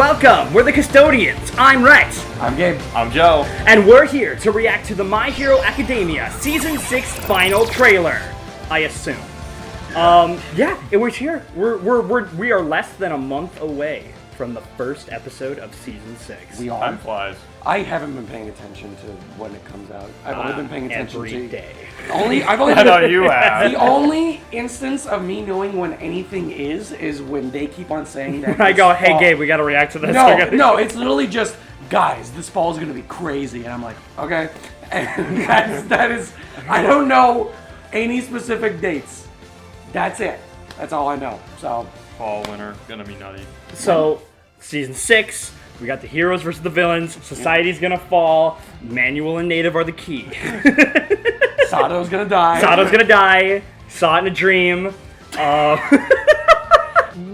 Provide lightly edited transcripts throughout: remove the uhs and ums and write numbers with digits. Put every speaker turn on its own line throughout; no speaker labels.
Welcome! We're the Custodians. I'm Rex.
I'm Gabe.
I'm Joe.
And we're here to react to the My Hero Academia Season 6 final trailer, I assume. Yeah, we're here. We are less than a month away from the first episode of Season 6.
We
Time
are.
flies.
I haven't been paying attention to when it comes out. I've only been paying attention
every
to
day.
I've only
I know you have.
The only instance of me knowing when anything is when they keep on saying that.
I go,
this
hey
fall-
Gabe, we gotta react to this.
No, it's literally just, guys, this fall is gonna be crazy, and I'm like, okay, and that is. I don't know any specific dates. That's it. That's all I know. So
Fall, winter, gonna be nutty.
So, Season 6, we got the heroes versus the villains. Society's gonna fall. Manual and Native are the key.
Sato's gonna die.
Sato's gonna die. Saw it in a dream.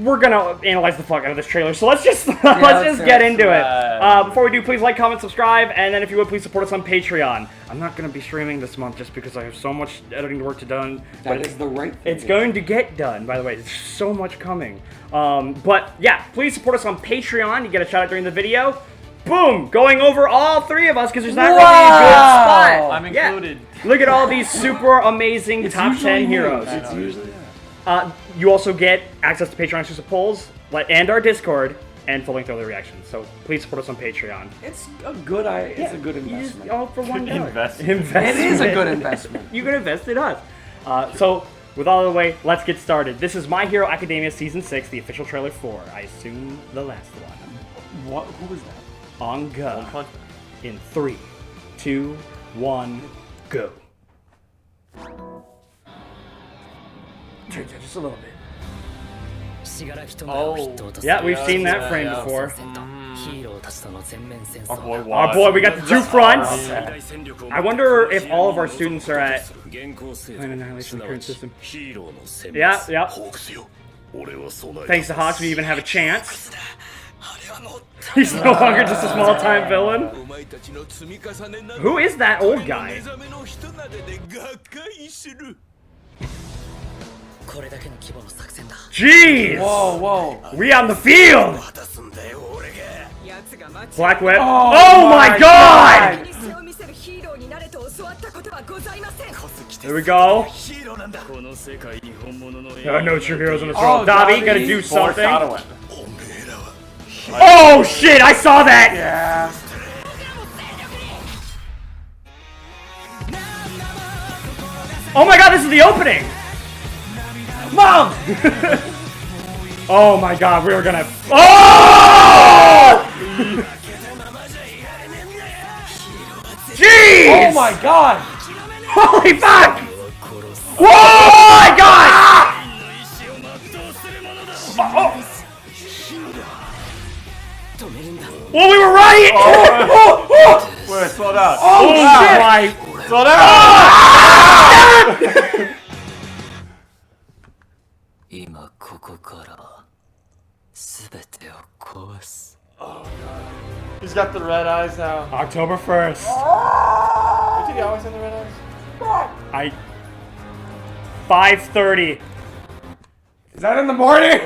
We're gonna analyze the fuck out of this trailer, so let's just get into it. Before we do, please like, comment, subscribe, and then if you would, please support us on Patreon. I'm not gonna be streaming this month just because I have so much editing work to done.
That is the right thing.
It's going to get done, by the way. There's so much coming. But yeah, please support us on Patreon. You get a shout out during the video. Boom! Going over all three of us because there's not really a good spot.
I'm included.
Yeah. Look at all these super amazing
It's
top
usually
10
me.
heroes.
It's usually.
You also get access to Patreon exclusive polls and our Discord and full length early reactions. So please support us on Patreon.
It's a good. It's a good
You just,
investment.
all for $1.
Investment.
It is a good investment.
You can invest in us. So, with all the way, let's get started. This is My Hero Academia Season 6, the official trailer for, I assume, the last one.
What? Who was that?
On go.
One Punch Man.
In 3, 2, 1, go. Turn down just a little bit.
Oh,
Yeah, we've seen that
yeah,
frame
yeah.
before.
Our boy
Our
Watts.
boy, we got the two fronts.
Okay.
I wonder if all of our students are at Plan Annihilation current system. Yeah, yeah. Thanks to Hawks, we even have a chance. He's no longer just a small-time villain. Who is that old guy? Jeez!
Whoa, whoa.
We on the field! Black Whip.
Oh
Oh my
my
god!
God.
Here we go. There are no true heroes in this world.
Oh,
Dabi,
Dabi.
gotta do
Force
something.
Sato win.
Oh shit, I saw that!
Yeah.
Oh my god, this is the opening! Mom! Oh my god, we were gonna. Oh! Jeez!
Oh my god.
Holy fuck! Whoa my god! Well, we were right!
Wait, slow down.
Oh shit! My...
Slow down! He's got the red eyes now.
October 1st.
Did he always have the red eyes?
5:30.
Is that in the morning?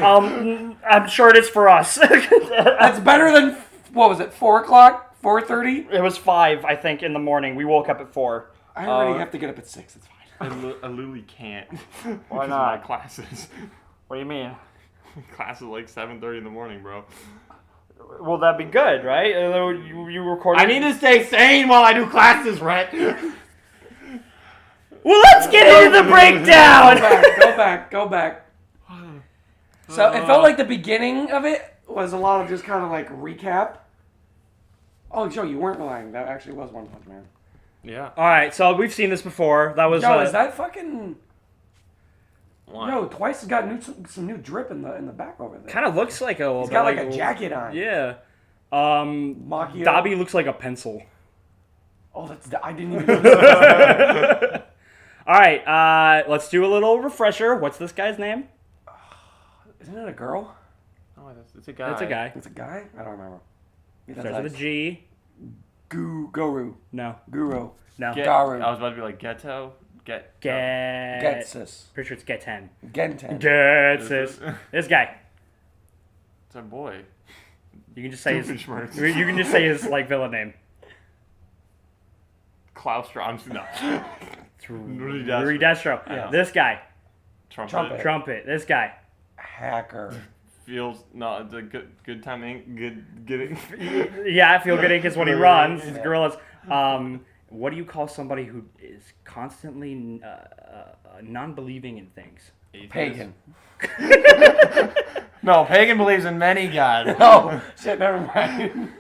I'm sure it is for us.
That's better than, what was it, 4 o'clock? 4:30?
It was 5, I think, in the morning. We woke up at 4.
I already have to get up at 6. It's fine.
I literally can't.
Why
Because of
not?
my classes.
What do you mean?
Class is like 7:30 in the morning, bro.
Well, that'd be good, right? You recorded.
I need to stay sane while I do classes, Rhett.
Well, let's get into the breakdown.
Go back. So it felt like the beginning of it was a lot of just kind of like recap. Oh, Joe, you weren't lying. That actually was One Punch Man.
Yeah.
All right, so we've seen this before. That was.
Joe, is that fucking?
What?
Yo, Twice has got some new drip in the back over there.
Kind of looks like a.
He's got like a jacket on.
Yeah.
Makio.
Dabi looks like a pencil.
Oh, I didn't even notice that.
All right, let's do a little refresher. What's this guy's name?
Isn't it a girl?
Oh, it's a guy.
It's a guy.
It's a guy? I don't remember. Maybe
Starts with a G.
Guru.
No.
Guru.
No.
Garu.
I was about to be like Ghetto.
Getsus.
Pretty sure it's Geten.
Genten.
Getsus. This guy.
It's our boy.
You can just say his.
Doofenshmirtz.
You can just say his like villain name.
Klaus Stromsky. No.
Rui
Destro.
Destro.
Yeah.
This guy.
Trumpet.
Trumpet. This guy.
Hacker.
Feels no. It's a good time. Good.
Yeah, I feel good ink is when he runs. His gorillas. What do you call somebody who is constantly non-believing in things?
Pagan.
No, pagan believes in many gods.
Oh, shit, never mind.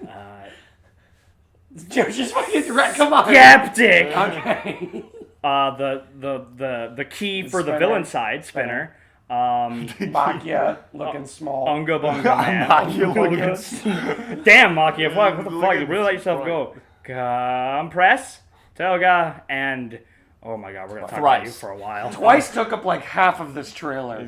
Just fucking, come on.
Skeptic.
Okay.
The key for the
Spinner.
villain side, Spinner.
Makia looking small.
Unga Bunga Man.
Makia
Damn, Makia, what the fuck? You
Looking
really let yourself go. Compress, Toga, and oh my god, we're gonna talk about you
Thrice.
for a while.
Twice took up like half of this trailer.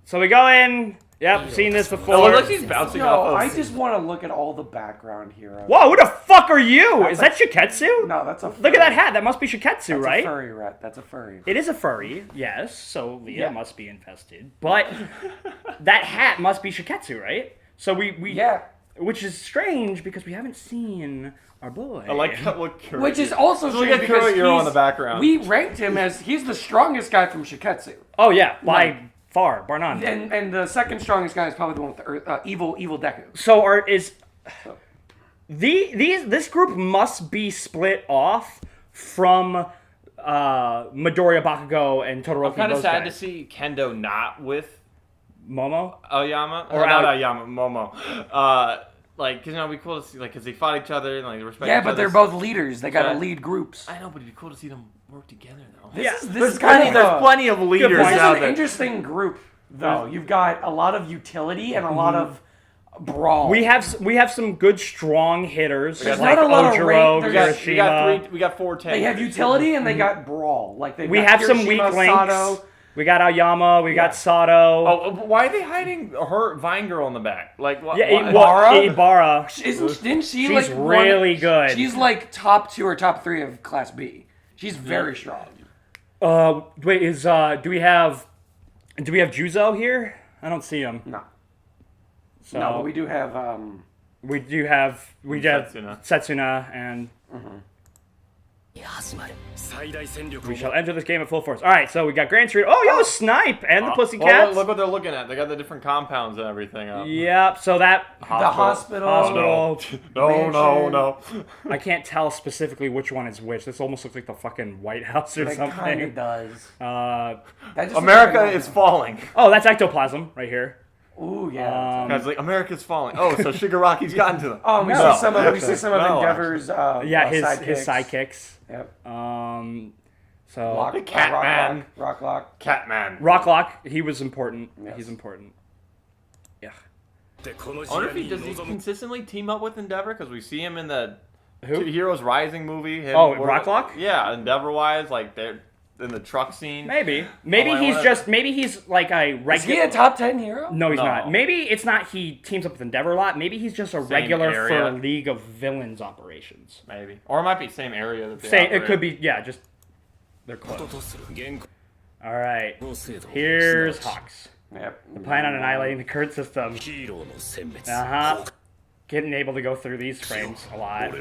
So we go in. Yep, seen this
It
before.
looks like he's bouncing
No,
off of.
I just want to look at all the background heroes.
Whoa, who the fuck are you? Is that Shiketsu?
No, that's a furry.
Look at that hat. That must be Shiketsu,
That's
right?
a furry rat. That's a furry.
It is a furry, yes. So Leah
Yeah.
must be infested. But that hat must be Shiketsu, right? So we
Yeah.
which is strange because we haven't seen our boy.
I like how look.
Which is also
Look
strange
at
because
Kurohiro in
he's-
the background.
We ranked him as he's the strongest guy from Shiketsu.
Oh yeah, by far, bar none.
And the second strongest guy is probably the one with the evil Deku.
So this group must be split off from Midoriya, Bakugo, and Todoroki.
I'm kind of
those
sad
guys.
to see Kendo not with
Momo.
Aoyama
Or
not
Ao-
Aoyama, Momo. Like, cause it'd be cool to see, like, cause they fought each other and like they respect.
Yeah,
each
but they're
other's-
both leaders. They got to
Yeah.
lead groups.
I know, but it'd be cool to see them work together though.
This is
There's
kind of
plenty of leaders
point.
This is
out
an
there.
interesting group, though. You've got a lot of utility and a lot of brawl.
We have some good strong hitters.
There's
like
not a lot of
Ojiro,
range-
We got four tanks.
They have utility and they got brawl. Like
We have some weak
Kirishima,
links.
Sato.
We got Aoyama. We got Sato.
Oh, why are they hiding her Vine Girl in the back? Like, what?
yeah,
Ibarra?
Ibarra.
Didn't she
She's
like
really good.
She's like top 2 or top 3 of Class B. She's very strong.
Wait, do we have Juzo here? I don't see him.
No,
So
no, but we do have
we have
Setsuna.
Setsuna, and we shall enter this game at full force. All right, so we got Grand Street. Oh, yo, Snipe and the
Well,
Pussycats.
look what they're looking at. They got the different compounds and everything up.
Yep. So that
the hospital.
hospital.
No.
I can't tell specifically which one is which. This almost looks like the fucking White House or
It kind of
something.
does.
Uh,
That just
America
looks like
is falling.
oh, that's ectoplasm right here.
Ooh, yeah.
Guys, like America's falling. Oh, so Shigaraki's gotten to them.
Oh, we
No.
see some of
No,
Endeavor's
Yeah, his
sidekicks.
sidekicks.
Yep.
So
Rock,
The Catman.
Rocklock.
Catman.
Rocklock, he was important.
Yes.
He's important. Yeah.
I wonder if does he consistently team up with Endeavor because we see him in the
Who?
Heroes Rising movie. Him,
Oh, Rocklock?
Yeah, Endeavor-wise, like they're in the truck scene.
Maybe
I
maybe he's like a
Is he
regular.
a top 10 hero?
No, he's
No.
not. Maybe it's not. He teams up with Endeavor a lot. Maybe he's just a regular
area.
for League of Villains operations.
Maybe, or it might be same area that they
Say it
operate.
could be. Yeah, just they're close. All right. Here's Hawks.
Yep.
Plan on annihilating the current system. Uh-huh. Getting able to go through these frames a lot.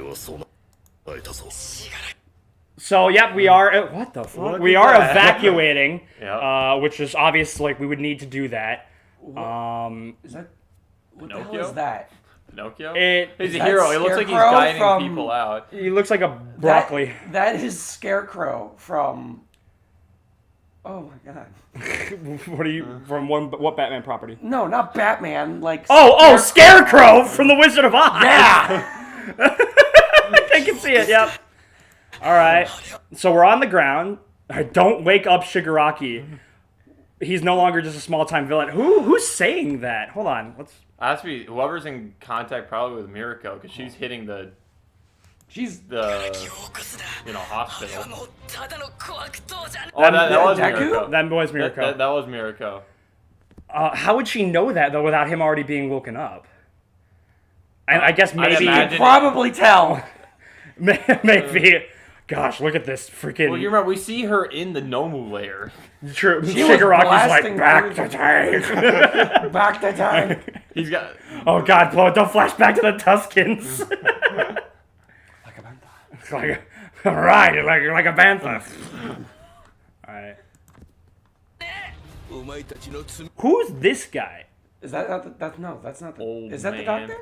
So, yep, we are... what the fuck?
Look
We
at
are
that.
evacuating,
Yep.
which is obvious, like, we would need to do that.
Is that... What the hell
Pinocchio?
is that?
Pinocchio.
It
He's a
That's
hero. He looks like he's
Scarecrow
guiding
from-
people out.
he looks like a broccoli.
That is Scarecrow from... Oh my god.
What are you... From what Batman property?
No, not Batman. Like...
Oh, Scarecrow from The Wizard of Oz!
Yeah!
I can see it, yep. Alright, so we're on the ground. Don't wake up Shigaraki. He's no longer just a small-time villain. Who's saying that? Hold on, let's...
Has to be whoever's in contact probably with Mirako because she's hitting the
She's...
hospital. Oh,
That-
that was
Deku?
Mirako.
That was Mirako.
That was Mirako.
How would she know that, though, without him already being woken up? And I guess maybe...
imagine-
Probably tell.
maybe... Gosh, look at this freaking.
Well, you remember we see her in the Nomu layer.
True.
was
Shigaraki's like
blasting
back
through
to tank.
Back to time.
He's got.
Oh God, Flo, don't flash back to the Tuskens.
Like a bantha.
like a, right, like a bantha. All right. Who's this guy?
Is that not the, that's not the
Old
is that the
man.
doctor?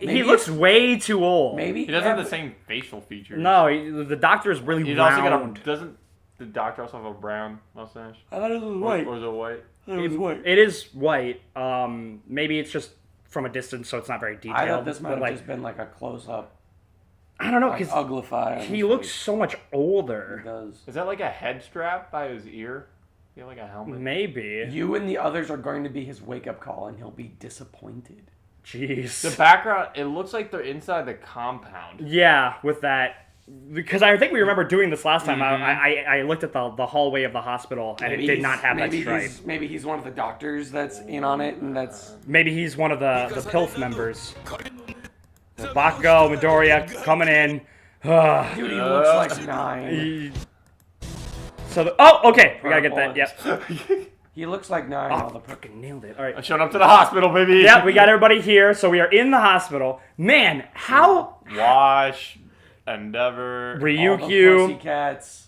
He
Maybe
looks
it's-
way too old.
Maybe
He doesn't have the same facial features.
No, the doctor is really
He's
round.
also got a. Doesn't the doctor also have a brown mustache?
I thought it was
Or,
white.
or is it white?
It was white.
It is white. Maybe it's just from a distance, so it's not very detailed.
I thought this might
but,
have
like,
just been like a close up,
I don't know,
like
because
uglify. on
he
his
looks
face.
so much
He
older.
does.
Is that like a head strap by his ear? Feel like a helmet.
Maybe.
You and the others are going to be his wake up call, and he'll be disappointed.
Jeez.
The background. It looks like they're inside the compound.
Yeah, with that. Because I think we remember doing this last time. I looked at the hallway of the hospital, and it did not have that stripe.
Maybe he's one of the doctors that's in on it, and that's
Maybe he's one of the PILF members. Bakugo, Midoriya coming in.
dude. He looks like 9.
So oh, okay, we gotta get that. Yep.
He looks like 9.
Oh,
all the
fucking nailed it. All right.
I'm showing up to the hospital, baby.
Yeah, we got everybody here, so we are in the hospital. Man, how
Wash, Endeavor.
all the
Ryukyu.
Pussycats.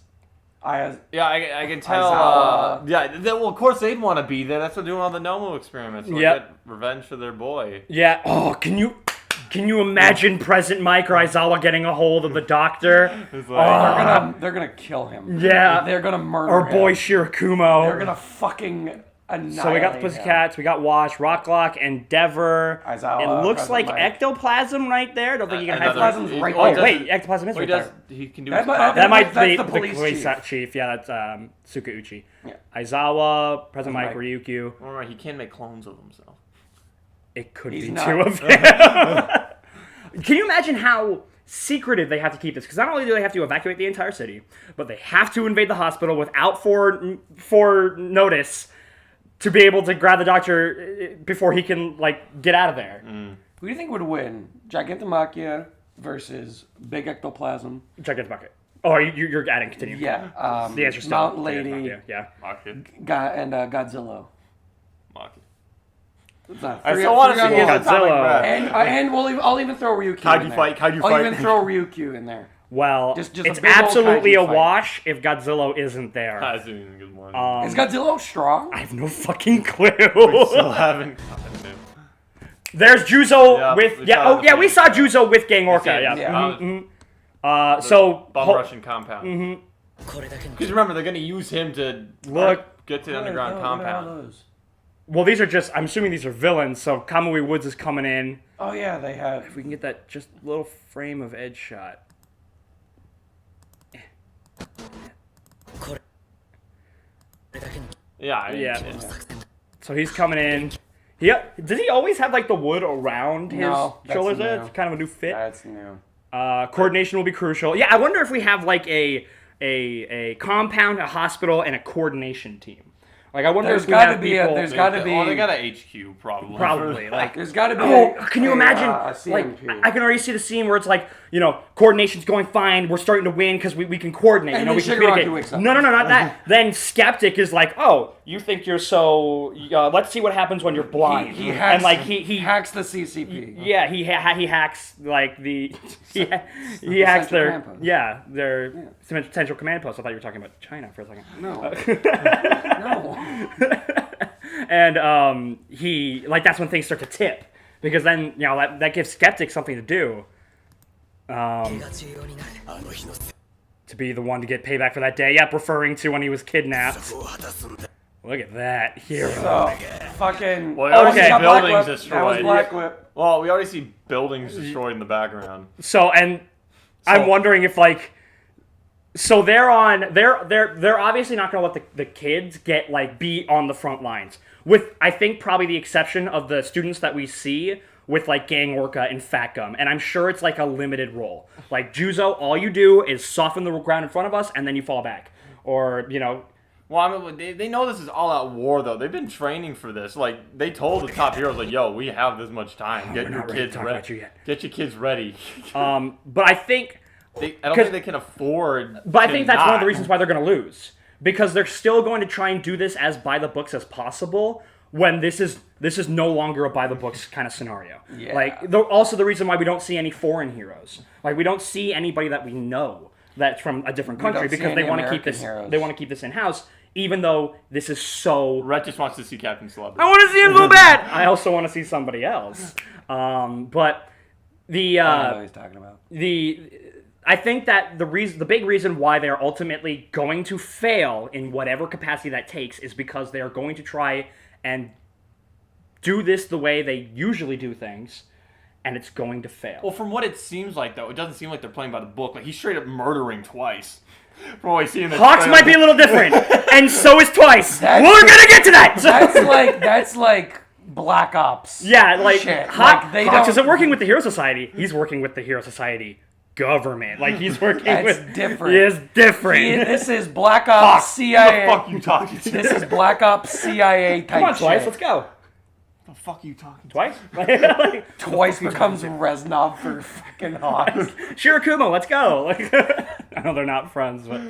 I
Yeah, I can tell.
Aizawa.
Well, of course they'd want to be there. That's what they're doing all the Nomu experiments. So
Yep.
get revenge for their boy.
Yeah. Oh, can you imagine Present Mike or Aizawa getting a hold of the doctor?
It's like,
they're gonna kill him.
Yeah.
They're gonna murder
Our boy
him.
Shirakumo.
They're gonna fucking annihilate
So we got the
him.
Pussycats, we got Wash, Rocklock, Endeavor.
Aizawa,
It looks
Present
like
Mike.
ectoplasm right there. Don't think you can have
Ectoplasm's right
Oh
there.
wait, ectoplasm is
Well,
right
he does.
there.
He can do.
That
his
might-
cop-
That might
That's
be
the
the
police
police
chief.
chief. Yeah, that's Tsukauchi.
Yeah.
Aizawa, Present Mike,
Mike.
Ryukyu.
All right, he can make clones of himself.
It could
He's
be
not-
two of them. Can you imagine how secretive they have to keep this? Because not only do they have to evacuate the entire city, but they have to invade the hospital without for notice to be able to grab the doctor before he can like get out of there.
Who do you think would win? Gigantomachia versus Big Ectoplasm?
Check bucket. Oh, you're adding continue.
Yeah.
The answer's still
Mountain Lady
Yeah.
Maki.
and Godzilla.
Maki.
It's not
I
three-
still want to
three
see
on
his
one.
atomic
Godzilla.
breath.
And I'll even throw Ryukyu
Kaiju
in there.
fight, kaiju
I'll
fight.
even throw Ryukyu in there.
Well,
Just a
it's
big old
absolutely
kaiju
a
fight.
wash if Godzilla isn't there.
That's a good one.
Is Godzilla strong?
I have no fucking clue.
Still haven't gotten him.
There's Juzo
Yeah,
with
we
yeah.
saw
Oh
the
yeah, we
thing.
saw Juzo with Gang Orca.
Yeah.
Yeah. So
Bum
ho-
Russian compound. Because remember, they're going to use him to
Look.
get to the underground compound.
well, these are just. I'm assuming these are villains. So Kamui Woods is coming in.
Oh yeah, they have.
If we can get that just little frame of edge shot.
Yeah, I mean,
Yeah.
it's-
So he's coming in. Does he always have like the wood around his
No, that's
shoulders?
new.
It's kind of a new fit.
That's new.
Coordination will be crucial. Yeah, I wonder if we have like a compound, a hospital, and a coordination team. Like I wonder
There's
if we
gotta
have
be a-
people.
there's gotta be-
Oh, they got a HQ probably.
Probably like.
There's got to be.
Oh, can you imagine?
a
Like,
CMP.
I can already see the scene where it's like, coordination's going fine. We're starting to win because we can coordinate.
And
we
then
can
Shigaraki
communicate.
wakes up.
No, not that. Then Skeptic is like, oh, you think you're so? Let's see what happens when you're blind.
He hacks,
and like he
hacks the CCP.
Yeah, he hacks like the he hacks
Central Command Post.
their central command post. I thought you were talking about China for a second.
No. No.
And he like that's when things start to tip because then that gives Skeptic something to do. To be the one to get payback for that day. Yep, referring to when he was kidnapped. Look at that hero.
So, fucking.
Well, we already
Okay.
see
got Black
buildings
Whip.
destroyed.
That was Black Whip.
Well, we already see buildings destroyed in the background.
So I'm wondering if like. So they're obviously not going to let the kids get like be on the front lines with I think probably the exception of the students that we see with like Gang Orca and Fat Gum, and I'm sure it's like a limited role. Like Juzo, all you do is soften the ground in front of us and then you fall back, or
Well, I mean, they know this is all out war, though. They've been training for this. Like, they told the top heroes, like, yo, we have this much time. Get
we're
your
not ready to
kids
talk
ready.
about you yet.
Get your kids ready.
But I think
I don't think they can afford.
But I
to
think that's one of the
not.
reasons why they're going to lose. Because they're still going to try and do this as by the books as possible when this is no longer a by the books kind of scenario.
Yeah.
Like, also the reason why we don't see any foreign heroes. Like, we don't see anybody that we know that's from a different country
don't see
because they
any
want to keep
American
this
heroes.
they want to keep this in-house, even though this is so...
Rhett just wants to see Captain Celebrity.
I want to see him so bad! I also want to see somebody else. But the...
I don't know what he's talking about.
I think that the big reason why they are ultimately going to fail in whatever capacity that takes is because they are going to try and do this the way they usually do things, and it's going to fail.
Well, from what it seems like, though, it doesn't seem like they're playing by the book. Like, he's straight up murdering twice. From what I see in the
Hawks
trailer.
might be a little different, and so is Twice.
That's-
We're gonna get to that.
That's like Black Ops.
Yeah, like
Shit.
Hawks
Like, they
Hawks
don't-
isn't working with the Hero Society. He's working with the Hero Society government. Like, he's working
That's
with...
different.
He is different.
This is Black Ops CIA.
What the fuck you talking to?
This is Black Ops CIA type
Come on, Twice,
shit.
let's go.
What the fuck you talking to?
Twice? Like,
Twice becomes Reznov for fucking Hawks.
Shirakumo, let's go. Like, I know they're not friends, but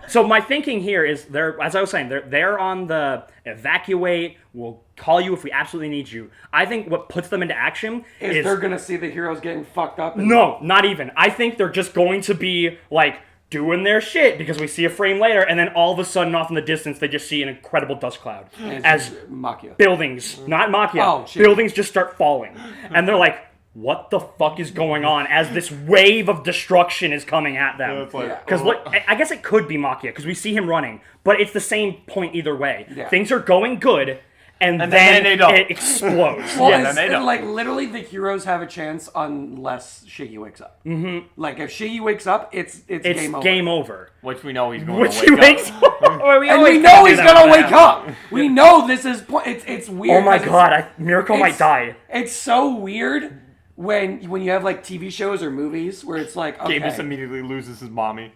so my thinking here is they're, as I was saying, they're on the evacuate. We'll call you if we absolutely need you. I think what puts them into action is
They're gonna see the heroes getting fucked up.
no, not even. I think they're just going to be like doing their shit because we see a frame later, and then all of a sudden, off in the distance, they just see an incredible dust cloud as
Makia.
buildings, not Makia,
Oh, shit.
buildings just start falling. And they're like, what the fuck is going on as this wave of destruction is coming at them?
It's like,
Yeah.
Because I guess it could be Makia, because we see him running, but it's the same point either way.
Yeah.
Things are going good, and
then
then
they don't.
it explodes.
Well,
Yeah.
then they don't.
like literally, the heroes have a chance unless Shiggy wakes up. Mm-hmm. Like if Shiggy wakes up, it's
It's
game over.
Which we know he's going
Which
to
he
wake
wakes
up.
up. we
And
always
we know
kinda do
he's
that
gonna
when
wake
that
up. We know this is. It's weird.
Oh my
'cause
god, Miracle might die.
It's so weird when you have like TV shows or movies where it's like okay.
Gabe just immediately loses his mommy.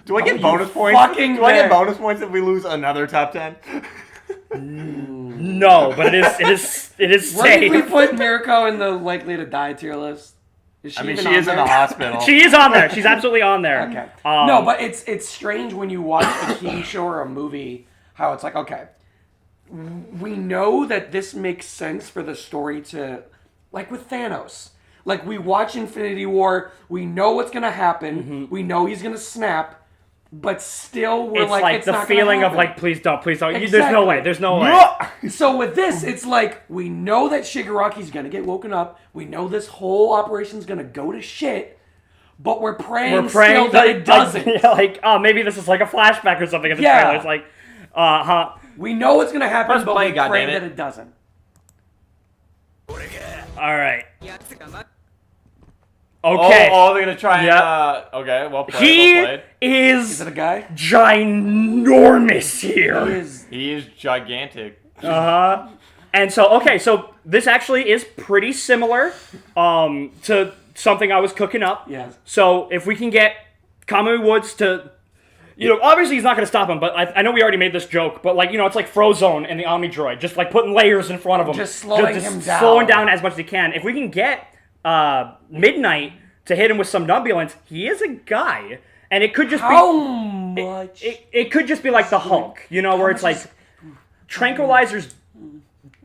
Do I
Oh,
get
you
bonus points?
fucking
Do I get
bitch.
bonus points if we lose another top 10?
No, but it is
Where did we
safe.
put Mirko in the likely to die tier list? Is she
I mean,
even
she
on
is in
there?
the hospital.
She is on there. She's absolutely on there.
Okay.
Um,
No, but it's strange when you watch a TV show or a movie how it's like, okay, we know that this makes sense for the story to, like with Thanos. Like we watch Infinity War, we know what's gonna happen, we know he's gonna snap, but still we're
it's
like,
like
it's
the
not gonna
feeling of
happen.
like, please don't. There's no
Exactly.
way. There's no way.
So with this, it's like we know that Shigaraki's gonna get woken up. We know this whole operation's gonna go to shit, but we're praying,
We're praying
still that it doesn't.
oh, maybe this is like a flashback or something in the
Yeah.
trailer. It's like,
We know it's gonna happen,
Press
but
play,
we pray
goddammit.
that it doesn't.
all right. Okay.
Oh, they're going to try and...
Yep.
Okay, well played,
He
well played.
Is
is
it a guy?
ginormous here.
Is
He is gigantic.
And so this actually is pretty similar to something I was cooking up.
Yes.
So if we can get Kamui Woods to, obviously he's not going to stop him, but I know we already made this joke, but it's like Frozone and the Omni Droid, just like putting layers in front of him.
Just slowing him down.
Slowing down as much as he can. If we can get Midnight to hit him with some Somnambulance, he is a guy. And it could just
how
be...
much?
It could just be like the Hulk, where it's like tranquilizers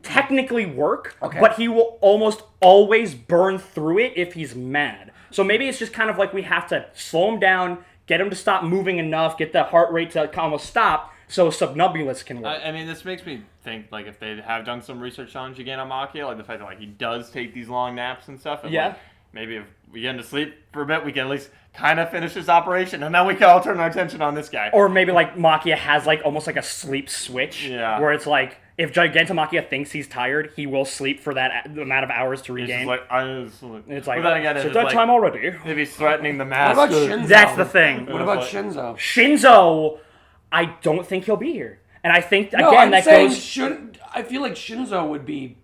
technically work,
Okay.
but he will almost always burn through it if he's mad. So maybe it's just kind of like we have to slow him down, get him to stop moving enough, get the heart rate to almost stop, so Subnubulus can work.
I mean, this makes me think, like, if they have done some research on Giganto Makia, like the fact that, like, he does take these long naps and stuff. And,
Yeah.
like, maybe if we get him to sleep for a bit, we can at least kind of finish this operation, and then we can all turn our attention on this guy.
Or maybe like Makia has like almost like a sleep switch,
Yeah.
where it's like if Gigantomakia thinks he's tired, he will sleep for that amount of hours to
He's
regain.
just like,
It's like,
but then again,
it's
it's
that
like,
time already.
if he's threatening the
What
master.
about Shinzo?
That's the thing.
What about
Like-
Shinzo?
Shinzo, I don't think he'll be here. And I think,
No,
again,
I'm
that
saying
goes...
I feel like Shinzo would be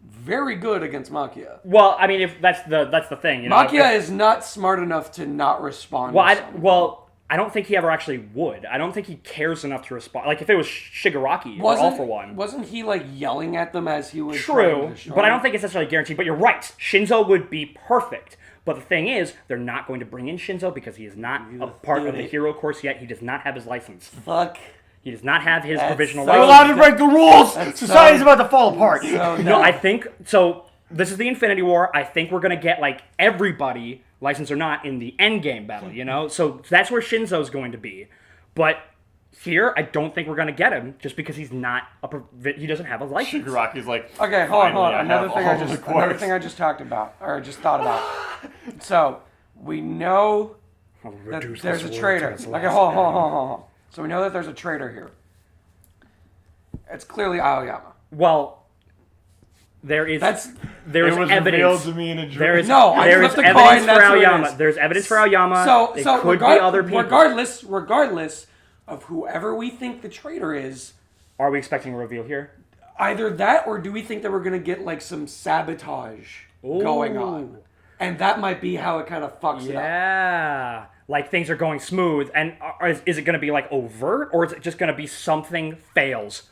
very good against Makia.
Well, I mean, if that's the thing.
Makia is not smart enough to not respond.
Well,
to someone.
I don't think he ever actually would. I don't think he cares enough to respond. Like, if it was Shigaraki, or All for One.
Wasn't he like yelling at them as he was trying
True,
to destroy
but I
them?
don't think it's necessarily guaranteed. But you're right. Shinzo would be perfect. But the thing is, they're not going to bring in Shinzo because he is not a part of the hero course yet. He does not have his license.
Fuck.
He does not have his provisional
so-
We're
license.
allowed to break the rules. Society's about to fall apart.
So
No, I think so. This is the Infinity War. I think we're gonna get like everybody, license or not, in the Endgame battle. You know, so that's where Shinzo's going to be. But here, I don't think we're gonna get him just because he's not he doesn't have a license.
Shigaraki's like,
Okay, hold on.
Finally, I
Another
have
thing
all
I
the
just
quotes.
just talked about, or just thought about. So we know
I'll
that
reduce
there's a
this
traitor.
word to its
Okay,
last
hold on. So we know that there's a traitor here. It's clearly Aoyama.
Well, there's
it was revealed
evidence.
to me in a dream.
There is
No, I
there is
flipped the
evidence
coin,
for
that's who it
Aoyama.
is.
There's evidence for Aoyama.
So
it
so
could be other people.
regardless of whoever we think the traitor is,
Are we expecting a reveal here?
either that or do we think that we're gonna get like some sabotage going on, and that might be how it kind of fucks it up.
Yeah. Like things are going smooth, and is it going to be like overt, or is it just going to be something fails?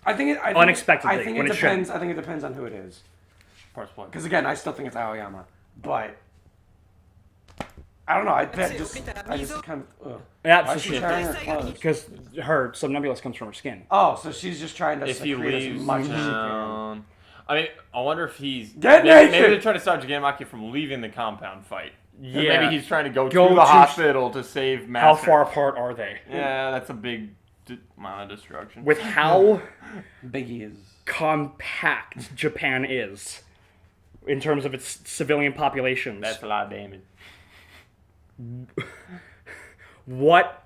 I think
Unexpectedly,
I think
when
it
it shouldn't.
depends. I think it depends on who it is.
Parts plug.
Because again, I still think it's Aoyama, but I don't know. I just kind of. Ugh.
Yeah,
Why
so
is she sharing her clothes?
because her somnambulance comes from her skin.
Oh, so she's just trying to
If he
secrete
leaves
as much as she can.
town, I mean, I wonder if he's
Get
maybe
naked!
they're trying to stop Jigamaki from leaving the compound fight. And
Yeah.
maybe he's trying to go
Go
to the
to-
hospital to save Master.
How far apart are they?
Yeah, that's a big amount of destruction.
With how
Biggie is.
compact Japan is in terms of its civilian populations,
That's a lot of damage.
what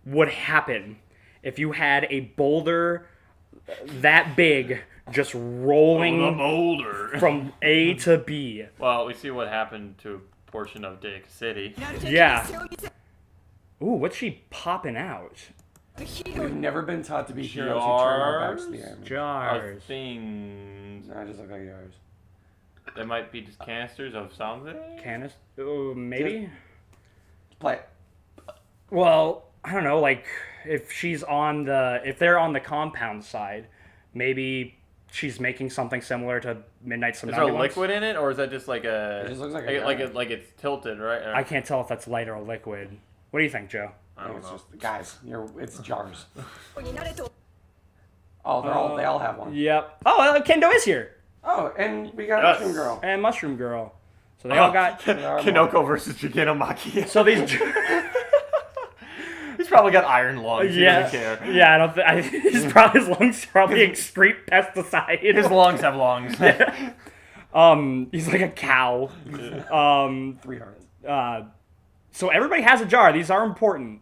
would happen if you had a boulder that big just rolling
boulder.
from A to B?
Well, we see what happened to a portion of Dick City.
Yeah. Ooh, what's she popping out?
We've never been taught to be heroes who turn our backs to the enemy.
Of
Jars.
things.
I just look like yours.
They might be just canisters of something.
Canis? Oh, maybe?
Play it.
Well, I don't know, like, if they're on the compound side, maybe she's making something similar to Midnight
Is there a
Somnambulance.
liquid in it, or is that just like a?
It just looks like a
like it's tilted, right?
I can't tell if that's light or liquid. What do you think, Joe?
I don't
It's
know.
just guys. It's jars. Oh, they all have one.
Yep. Oh, Kendo is here.
Oh, and we got
Yes.
Mushroom Girl.
And Mushroom Girl. So they all got...
Kinoko versus Shigenomaki.
So these...
He's probably got iron lungs. He
yeah,
doesn't care.
yeah, I don't think... His lungs probably excrete pesticide.
His lungs have lungs.
He's like a cow.
3 hearts.
So everybody has a jar. These are important.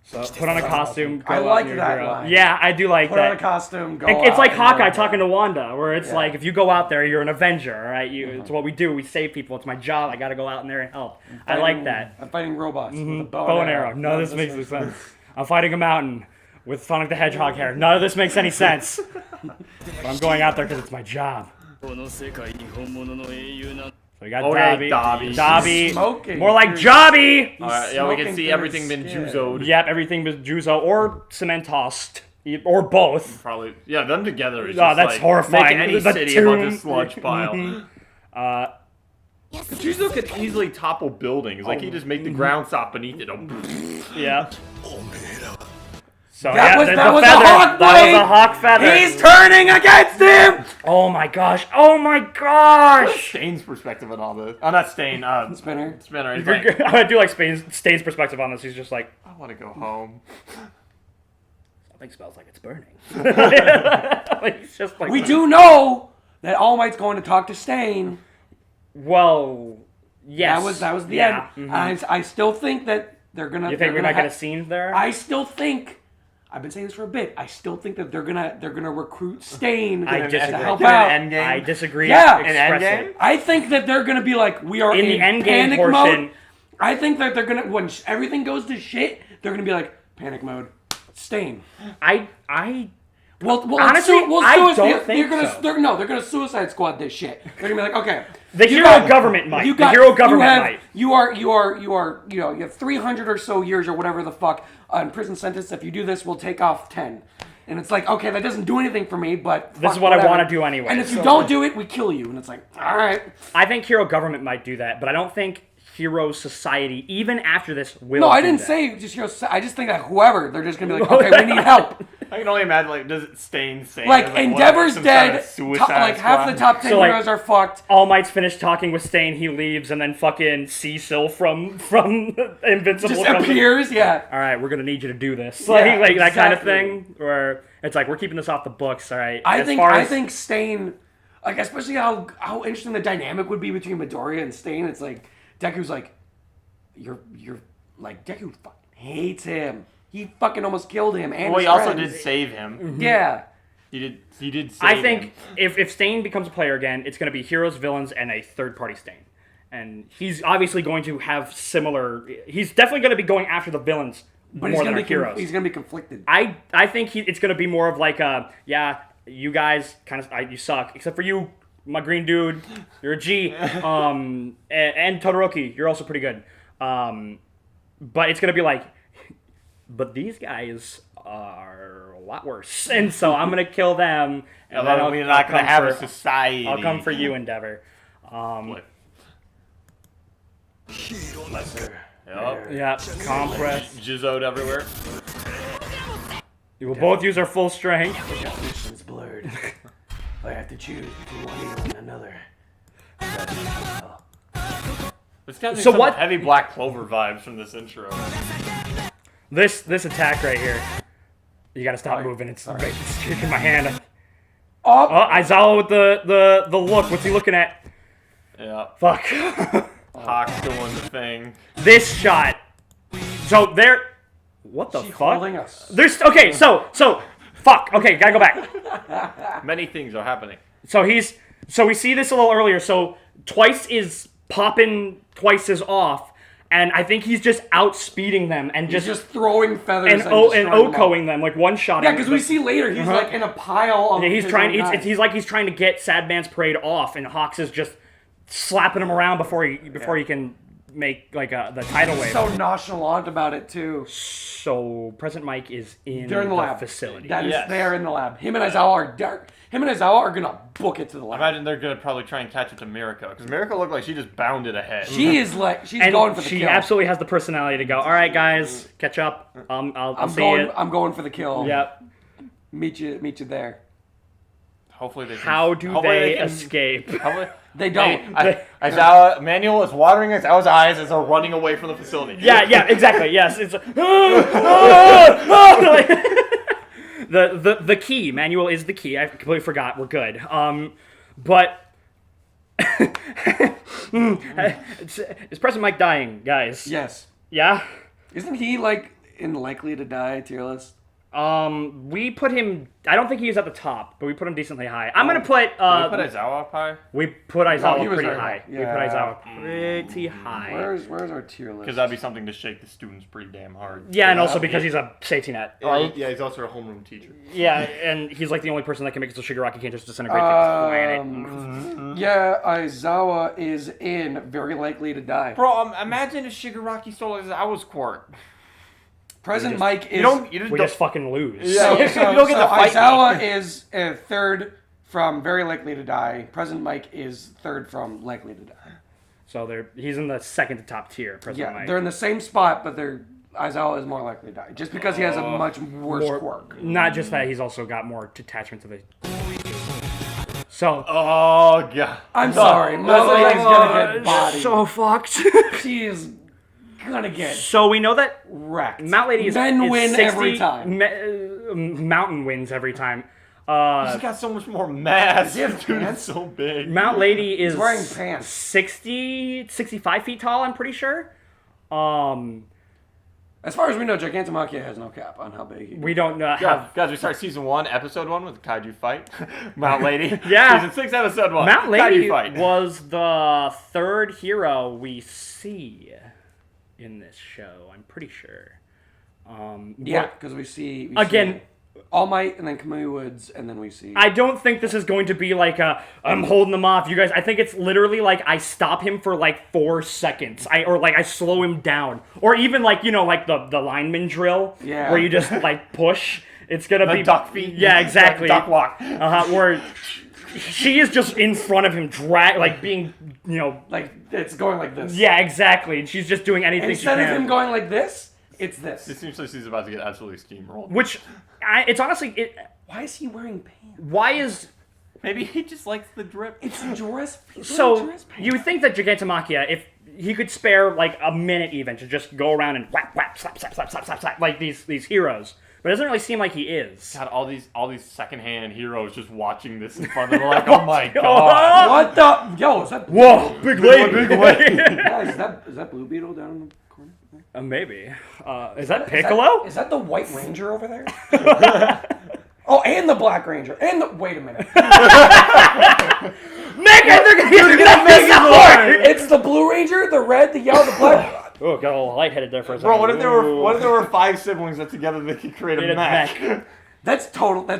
So put on a costume. Go
I
out
like
and you're
that
a hero.
line.
Yeah, I do like
Put on a
that.
costume. Go.
It's like
out, and
Hawkeye
you're
talking
a
to Wanda, where it's
Yeah.
like, if you go out there, you're an Avenger, all right? It's what we do. We save people. It's my job. I got to go out in there and help. I like that.
I'm fighting robots with a
Bow and arrow. None of this makes any sense. I'm fighting a mountain with Sonic the Hedgehog hair. None of this makes any sense. But I'm going out there because it's my job. So we got
Oh,
Dobby.
yeah, Dobby.
Dobby.
Smoking.
More like
He's-
Jobby.
All right, yeah, we can
smoking
see
through
everything
his
been
skin.
juzoed.
Yep, everything was Juzo or cement tossed. Or both.
Probably, yeah, them together is
Oh,
just
that's
like
horrifying.
Make any
The
city a bunch
tomb.
of sludge pile. Juzo could easily topple buildings. Like he just make the ground stop beneath it.
Yeah. So
That
yeah,
was
the
a
feather.
hawk
That was
blade.
a hawk feather.
He's turning against him.
Oh my gosh. Oh my gosh.
Stain's perspective on all this. Oh, not Stain.
Spinner.
Spinner. He's like,
I do like Stain's perspective on this. He's just like,
I want to go home.
something smells like it's burning. Like, he's just like,
We do know that All Might's going to talk to Stain.
Well, yes.
That was the
yeah.
end. I still think that they're gonna.
You think we're
gonna
not going to see there?
I still think. I've been saying this for a bit. I still think that they're gonna recruit Stain
I
to
disagree.
help
Get an
out.
end game?
I disagree.
Yeah.
An
expressly.
end game?
I think that they're gonna be like, we are
In the end game
panic
portion-
mode. I think that they're gonna when everything goes to shit, they're gonna be like panic mode. Stain.
I
Well,
Honestly, I don't think so.
They're gonna Suicide Squad this shit. They're gonna be like, okay,
The
you
hero government might. The hero government might.
You have 300 or so years or whatever the fuck in prison sentence. If you do this, we'll take off 10. And it's like, okay, that doesn't do anything for me, but
This is what I want to do anyway.
And if you don't do it, we kill you. And it's like, all right.
I think hero government might do that, but I don't think hero society, even after this, will.
No, I
do
didn't
that.
say just hero. I just think that whoever, they're just gonna be like, okay, we need help.
I can only imagine, like, does it Stain say?
Like
what,
Endeavor's
some kind
dead.
of suicide
Like half
squad?
the top 10
So, like,
heroes are fucked.
All Might's finished talking with Stain, he leaves, and then fucking Cecil from Invincible
Just
comes in.
appears, yeah.
All right, we're gonna need you to do this,
Yeah,
like that kind of
exactly.
thing, where it's like we're keeping this off the books. All right,
I
As
think
far as-
Stain, like especially how interesting the dynamic would be between Midoriya and Stain. It's like Deku's like, you're like Deku fucking hates him. He fucking almost killed him. And
Well, he
his
also
friends.
did save him.
Yeah.
He did save
I think
him.
if Stain becomes a player again, it's going to be heroes, villains, and a third-party Stain. And he's obviously going to have similar... He's definitely going to be going after the villains
But
more
he's
than
gonna
our heroes.
he's gonna be conflicted.
I think it's going to be more of like a, yeah, you guys kind of... you suck. Except for you, my green dude. You're a G. And Todoroki, you're also pretty good. But it's going to be like... But these guys are a lot worse. And so I'm going to kill them. And then
We're not going to have a
for-
society.
I'll come for you, Endeavor.
What?
Lesser.
Yep.
Yeah, compress.
Jizzode everywhere.
We will both use our full strength.
The definition's blurred. I have to choose between one evil and another.
It's got
So
some
what-
heavy Black Clover vibes from this intro.
This attack right here. You gotta stop moving. It's kicking my hand.
Oh,
Oh, Aizawa with the look. What's he looking at?
Yeah.
Fuck.
Hawk's doing the thing.
This shot. So there. What the
she's
fuck?
holding us.
There's okay. So fuck. Okay, gotta go back.
Many things are happening.
So we see this a little earlier. So Twice is popping, Twice is off, and I think he's just outspeeding them and
He's
just
just throwing feathers
and
destroying them all.
Okoing them, like one shot.
Yeah, because we see later he's like in a pile of.
he's
his
trying.
own guys.
He's like he's trying to get Sad Man's Parade off, and Hawks is just slapping him around before he can make like the tidal wave.
so nonchalant about it too.
So President Mike is in
They're in the lab
facility.
That is,
Yes.
they are in the lab. Him and Aizawa are gonna book it to the lab.
Imagine they're gonna probably try and catch up to Mirko, because Mirko looked like she just bounded ahead.
She is like she's
and
going for the
she
kill.
absolutely has the personality to go. All right, guys, catch up. I'll
I'm
see
going.
you.
I'm going for the kill.
Yep.
Meet you there.
Hopefully they can.
How do
hopefully
they
can-
escape?
Hopefully,
They don't.
Aizawa, Manuel is watering Aizawa's eyes as they're running away from the facility.
Yeah, exactly. Yes, it's the key. Manual is the key. I completely forgot. We're good. But is President Mike dying, guys?
Yes.
Yeah.
Isn't he like likely to die tier list?
We put him. I don't think he's at the top, but we put him decently high. I'm gonna put.
Did we put Aizawa up high?
We put Aizawa
he was
pretty
very
high.
high.
We put
Yeah.
Aizawa pretty high.
Where's our tier list?
Because that'd be something to shake the students pretty damn hard.
Yeah, and also because he's a safety net.
Yeah, he's also a homeroom teacher.
Yeah, and he's like the only person that can make it so Shigaraki can't just disintegrate the planet.
Yeah, Aizawa is very likely to die.
Bro, imagine if Shigaraki stole Aizawa's quirk.
President Mike is.
You just
We
don't.
just fucking lose.
Yeah.
So,
You don't get to fight
Aizawa is third from very likely to die. President Mike is third from likely to die.
So he's in the second to top tier, President
Yeah,
Mike.
they're in the same spot, but Aizawa is more likely to die just because he has a much worse quirk.
Not just that, he's also got more detachment to the. So.
Oh god.
I'm sorry, Mount Lady's gonna get bodied.
So fucked.
She is gonna get
So we know that
wrecked.
Mount Lady is
Men
is
win
60
every time.
Mountain wins every time.
He's got so much more mass.
he have
Dude,
pants?
it's so big.
Mount Lady is
wearing pants.
65 feet tall, I'm pretty sure.
As far as we know, Gigantomachia has no cap on how big he is.
We don't have.
Guys, we start season 1, episode 1 with the Kaiju fight. Mount Lady.
Yeah.
Season 6, episode 1.
Mount Lady
Kaiju fight.
was the third hero we see in this show. I'm pretty sure.
Yeah,
but
because we see
again,
All Might and then Kamui Woods, and then we see.
I don't think this is going to be like I'm holding them off, you guys. I think it's literally like I stop him for like 4 seconds. Or I slow him down. Or even like, like the lineman drill.
Yeah.
Where you just like push It's gonna
The
be
duck feet.
Yeah, exactly.
Duck walk.
Where she is just in front of him, being,
Like, it's going like this.
yeah, exactly. And she's just doing anything
Instead
she
of
can.
him going like this, it's this.
It seems like she's about to get absolutely steamrolled.
Which, it's honestly,
Why is he wearing pants?
why is...
Maybe he just likes the drip.
It's a dress.
So,
dress pants.
you would think that Gigantomachia, if he could spare, like, a minute even to just go around and whap, whap, slap, slap, slap, slap, slap, slap, like these heroes. But it doesn't really seem like he is.
God, all these secondhand heroes just watching this in front of them, like, oh my god.
What the? Yo, is that?
Whoa, big lady.
Big lady.
Yeah, is that Blue Beetle down in the corner?
Maybe. Is that Piccolo?
Is that the White Ranger over there? Oh, and the Black Ranger, and the wait a minute.
Megan, they're gonna get
Megan's
this
It's the Blue Ranger, the red, the yellow, the black.
Oh, got a little lightheaded there for a second.
Bro, what if there were 5 siblings that together they could create
Create
a
a
mech?
mech.
That's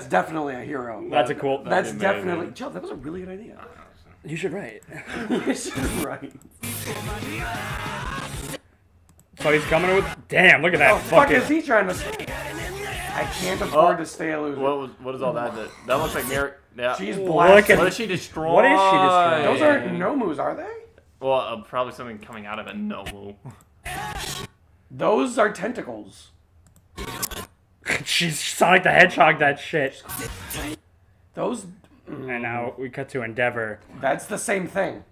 definitely a hero.
That's a cool.
That's
amazing.
definitely. Joe, that was a really good idea.
You should write.
Right.
So he's coming with. Damn, look at that.
Oh, fuck
fucking.
is he trying to say? I can't afford to stay a loser.
What is all that? That looks like Mary. Yeah.
She's
Look
black.
at-
What is she destroying?
What is she destroying?
Those aren't Nomus, are they?
Well, probably something coming out of a Nomu.
Those are tentacles.
She's Sonic the Hedgehog. That shit.
Those.
And now we cut to Endeavor.
That's the same thing.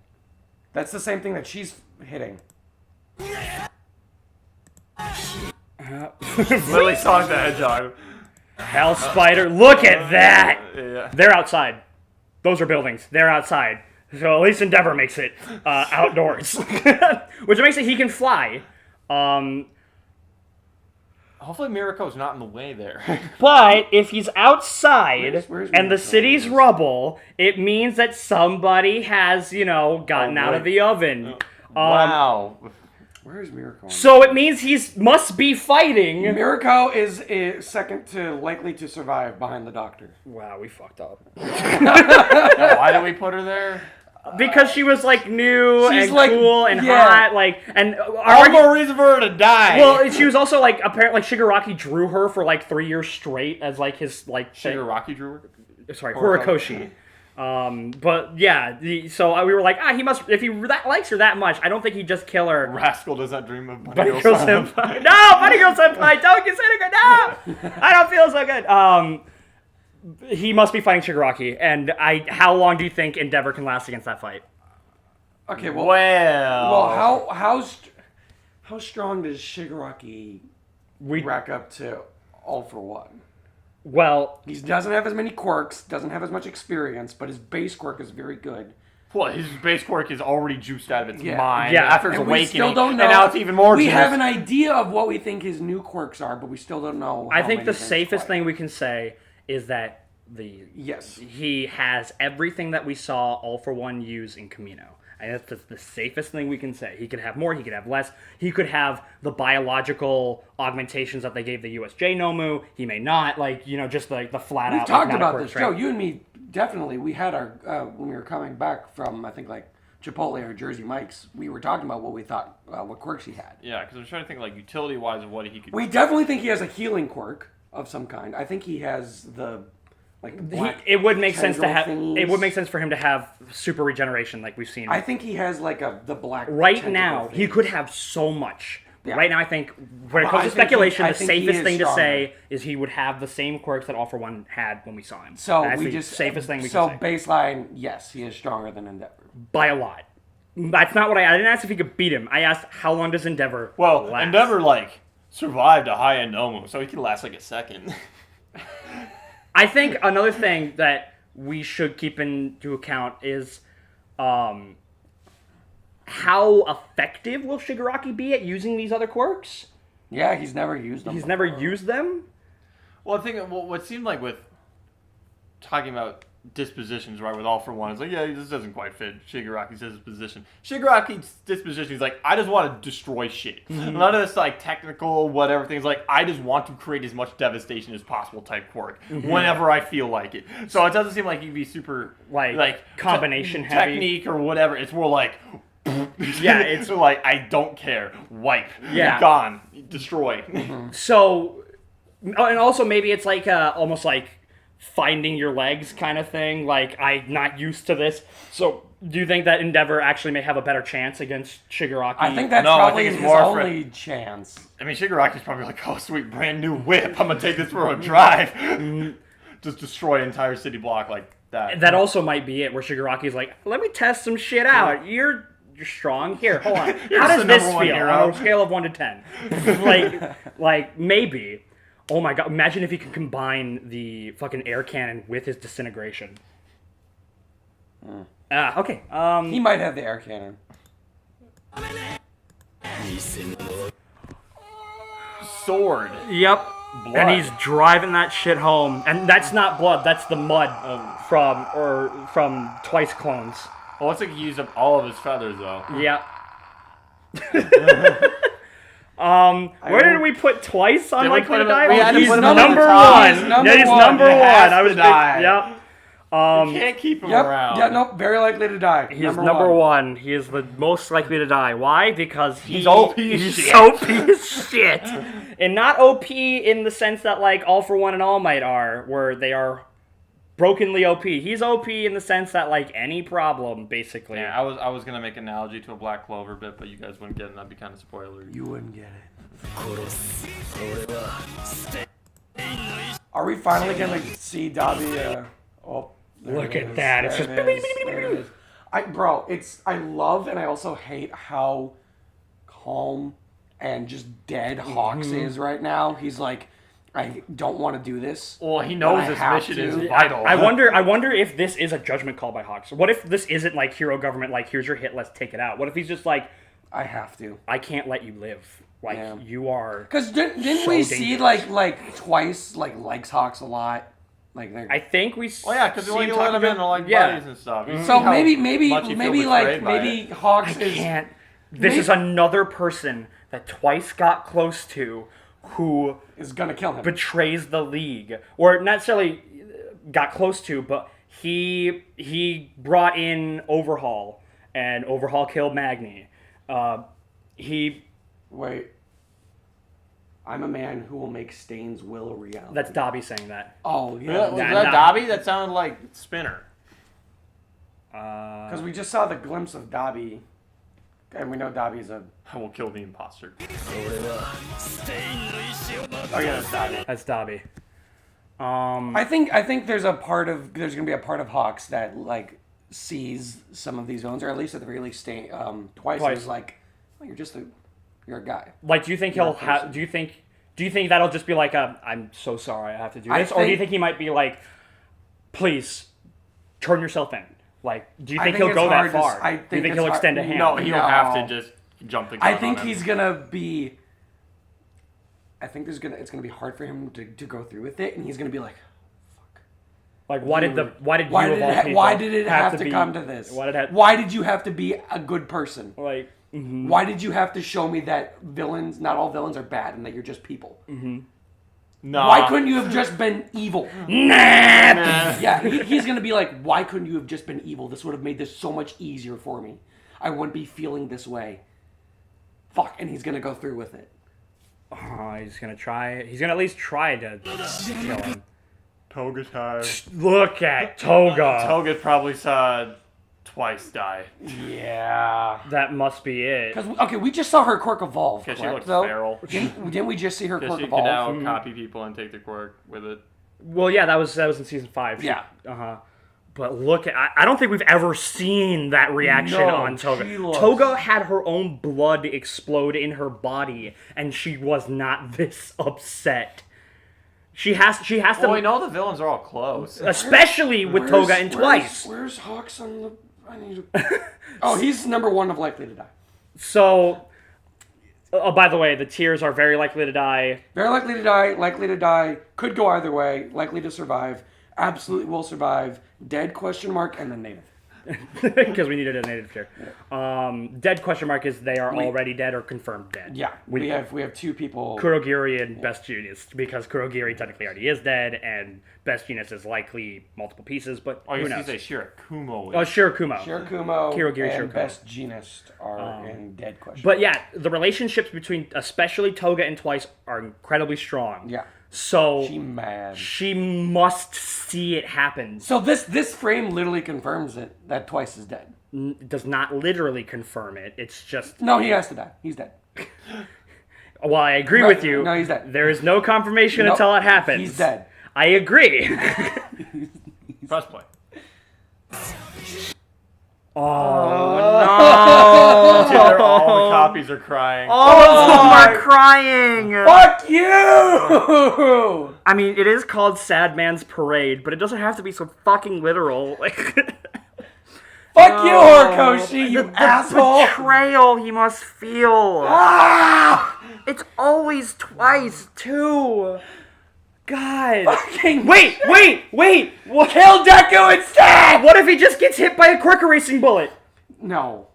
That's the same thing that she's hitting.
Literally Sonic the Hedgehog.
Hell Spider. Look at that.
Yeah.
They're outside. Those are buildings. They're outside. So at least Endeavor makes it outdoors, which makes it he can fly.
Hopefully Miriko's not in the way there.
But if he's outside
Where's
and the
Mirko?
city's rubble, it means that somebody has, gotten out of the oven.
Wow.
Where's Mirko?
So it means must be fighting.
Mirko is second to likely to survive behind the doctor.
Wow, we fucked up.
Why did we put her there?
Because she was new
She's
and
like-
cool and
yeah.
hot, and
All more reason for her to die.
well, she was also apparently Shigaraki drew her for 3 years straight as his thing.
Shigaraki drew her?
Sorry, Horikoshi. But yeah, so we were like, he must. If he likes her that much, I don't think he'd just kill her.
Rascal does not dream of
Bunny
Bunny
Girl
Girl
Senpai. No, Bunny Girl Senpai, don't consider her. No, I don't feel so good. He must be fighting Shigaraki, and how long do you think Endeavor can last against that fight?
Okay,
Well,
how strong does Shigaraki rack up to All for One?
Well,
He doesn't have as many quirks, doesn't have as much experience, but his base quirk is very good.
well, his base quirk is already juiced out of its
Yeah.
mind
Yeah.
after its
And we
awakening,
still don't know.
and now it's even more
We
juiced.
have an idea of what we think his new quirks are, but we still don't know.
I
how
think
many
the
things
safest
quite.
thing we can say is that
Yes.
he has everything that we saw All for One use in Kamino. And that's the safest thing we can say. He could have more, he could have less. He could have the biological augmentations that they gave the USJ Nomu. He may not, just the flat
We've
out.
talked
not a
about
quirk
this,
trait.
Joe. You and me definitely. We had our when we were coming back from I think Chipotle or Jersey Mike's. We were talking about what we thought what quirks he had.
Yeah, because I'm trying to think utility-wise of what he could.
We definitely think he has a healing quirk of some kind. I think he has the black
It would make sense to
tendril
have.
thingies.
It would make sense for him to have super regeneration, like we've seen.
I think he has the black.
Right
tentacle
now, he
things.
could have so much. But
Yeah.
right now, I think when it
Well,
comes
I
to
think
speculation,
he- I
the
think he
safest
is
thing to
stronger.
say is he would have the same quirks that All for One had when we saw him.
So
That's
we
the
just
safest thing we
so
can say
baseline, yes, he is stronger than Endeavor.
by a lot. That's not what I didn't ask if he could beat him. I asked how long does Endeavor
Well,
last?
Endeavor survived a high-end Nomu, so he can last a second.
I think another thing that we should keep into account is how effective will Shigaraki be at using these other quirks?
Yeah, he's never used them.
He's never
before.
used them?
Well, I think what seemed like with talking about dispositions, right, with All for One, it's this doesn't quite fit Shigaraki's disposition. Shigaraki's disposition is I just want to destroy shit. None of this technical whatever things. I just want to create as much devastation as possible type quirk whenever I feel like it. So it doesn't seem like he'd be super
combination heavy
technique or whatever. It's more
Yeah, it's
I don't care. Wipe.
Yeah.
Gone. Destroy.
So Oh, and also maybe it's like almost like finding your legs kind of thing. Like, I'm not used to this. So do you think that Endeavor actually may have a better chance against Shigaraki?
I think that's
No, I
probably
think it's
his
more
only chance.
I mean, Shigaraki's probably like, oh, sweet, brand new whip. I'm going to take this for a drive. Just destroy an entire city block like that.
That also might be it, where Shigaraki's like, let me test some shit out. You're strong. Here, hold on. How does
the
this
number one
feel
hero.
on a scale of 1 to 10? like maybe. Oh my god, imagine if he could combine the fucking air cannon with his disintegration. Okay.
He might have the air cannon.
Sword.
Yep.
Blood.
And he's driving that shit home. And that's not blood, that's the mud from Twice clones.
Well, looks like he used up all of his feathers, though.
Yep. Where did we put Twice on
Did we
Likely
put
to
him
Die?
at- we had to
He's
put him
at
number
the top.
one.
He's number
Yeah, he's
one.
number
He
one.
has
I
to
was
die.
Yep.
You can't keep him
Yep.
around.
Yeah, nope. Very likely to die.
He is number one. He is the most likely to die. Why? Because
He's OP as
he's
shit.
OP as shit. And not OP in the sense that like All For One and All Might are, where they are brokenly OP. He's OP in the sense that like any problem, basically.
Yeah, I was gonna make an analogy to a Black Clover bit, but you guys wouldn't get it, and that'd be kind of spoilery.
You wouldn't get it. Are we finally gonna see Dabi? Oh, there
Look
it
at
is.
that. It's
There
just
it is. There it is. I love and I also hate how calm and just dead Hawks is right now. He's like, I don't want to do this.
Well, he knows
I
this
have
mission
to.
is vital.
I wonder if this is a judgment call by Hawks. What if this isn't like hero government, like here's your hit, let's take it out? What if he's just like,
I have to.
I can't let you live. Like
Yeah.
you are.
Because didn't
So
we see
dangerous.
like Twice likes Hawks a lot? Like they're,
I think we.
Well, yeah, because
see
when
him
you let
talk
him in,
about-
they're like
yeah.
buddies and stuff. You see
so
how
maybe
much you feel betrayed by it.
Hawks
I
is
can't. This
Maybe-
is another person that Twice got close to, who
gonna kill him.
betrays the League, or not necessarily got close to, but he brought in Overhaul, and Overhaul killed Magni.
Wait. I'm a man who will make Stain's will a reality.
That's Dobby saying that.
Oh
Was
yeah.
that Dobby? That sounded like Spinner.
Because we just saw the glimpse of Dobby, and we know Dobby's a.
I will kill the imposter.
Oh yeah, that's Dobby.
That's Dobby.
I think there's gonna be a part of Hawks that like sees some of these villains, or at least at the very least, Twice is like, well, you're a guy.
Like, do you think he'll have? Do you think that'll just be like a, I'm so sorry, I have to do
I
this, or do you
think-
think he might be like, please, turn yourself in? Like, do you
I
think
think
he'll go
it's
that
hard to-
far?
I
Do you
think
think
it's
he'll
hard-
extend a hand?
No, he'll
No.
have to just jump the gun
I think
on him.
he's gonna be. I think it's gonna be hard for him to go through with it, and he's gonna be like,
Like, why did you of all people
why did it have to
be-
come to this?
Why did it?
Why did you have to be a good person?
Like,
Why did you have to show me that not all villains are bad, and that you're just people?
No.
Why couldn't you have just been evil? Yeah, he's gonna be like, why couldn't you have just been evil? This would have made this so much easier for me. I wouldn't be feeling this way. Fuck, and he's gonna go through with it.
he's gonna try. He's gonna at least try to kill him.
Toga time.
Look at Toga.
Toga probably saw Twice die.
Yeah.
That must be it.
Because we just saw her quirk evolve.
Because she
correct,
looks
though?
feral.
Didn't we just see her
Because
quirk
she can
evolve?
now copy people and take their quirk with it.
Well, yeah, that was in season 5.
Yeah.
But look at, I don't think we've ever seen that reaction
No,
on Toga.
she looks-
Toga had her own blood explode in her body, and she was not this upset. She has to,
Well, we know the villains are all close.
especially with Toga and Twice.
Where's Hawks on the? I need to. Oh, he's number one of likely to die.
So, by the way, the tiers are very likely to die.
Very likely to die, could go either way, likely to survive, absolutely will survive, dead question mark, and then native.
Because we needed a native tier. Dead question mark is they are already dead or confirmed dead.
Yeah, we have two people.
Kurogiri and Best Genius, because Kurogiri technically already is dead, and Best Genius is likely multiple pieces, but
Oh,
who
you
knows?
say
Oh,
Shirakumo.
Shirakumo.
Shirakumo
Kurogiri
and
Shirakumo.
Best Genist are in dead question.
But yeah, the relationships between, especially Toga and Twice, are incredibly strong.
Yeah.
So
She mad.
she must see it happen.
So this frame literally confirms it that Twice is dead.
It does not literally confirm it. It's just.
No, he has to die. He's dead.
Well, I agree
Right.
with you.
No, he's dead.
There is no confirmation
Nope.
until it happens.
He's dead.
I agree.
Press play.
Oh
Taylor, all the copies are crying.
All of them are crying.
Fuck you!
I mean, it is called Sad Man's Parade, but it doesn't have to be so fucking literal. Like,
Fuck you, Horikoshi, you asshole!
betrayal he must feel.
Ah!
It's always Twice, too. God.
Fucking
Wait. What?
kill Deku instead!
What if he just gets hit by a quick erasing bullet?
No.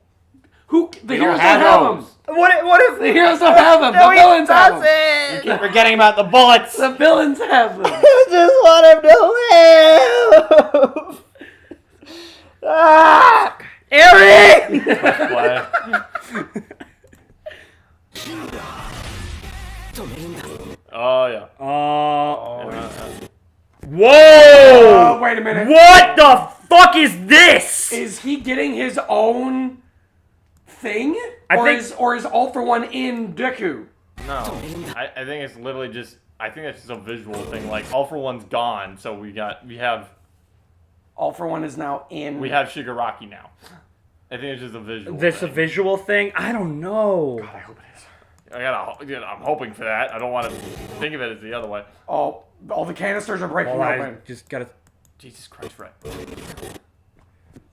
Who? The
don't
heroes
have
don't have
those.
them.
What if
The heroes don't have them.
No,
The
he
villains have them.
doesn't.
Keep forgetting about the bullets.
The villains have them.
I just want him to live. Ah, Eri!
Play. Oh yeah.
Whoa!
Oh, wait a minute.
What the fuck is this?
Is he getting his own thing? Or is All For One in Deku?
No, I think it's literally just. I think it's just a visual thing. Like All For One's gone, so we have
All For One is now in.
Shigaraki now. I think it's just a visual.
This a
thing.
visual thing? I don't know.
I hope it is.
I'm hoping for that. I don't want to think of it as the other way.
Oh, all the canisters are breaking
Well, I
open.
just gotta
Jesus Christ, Fred.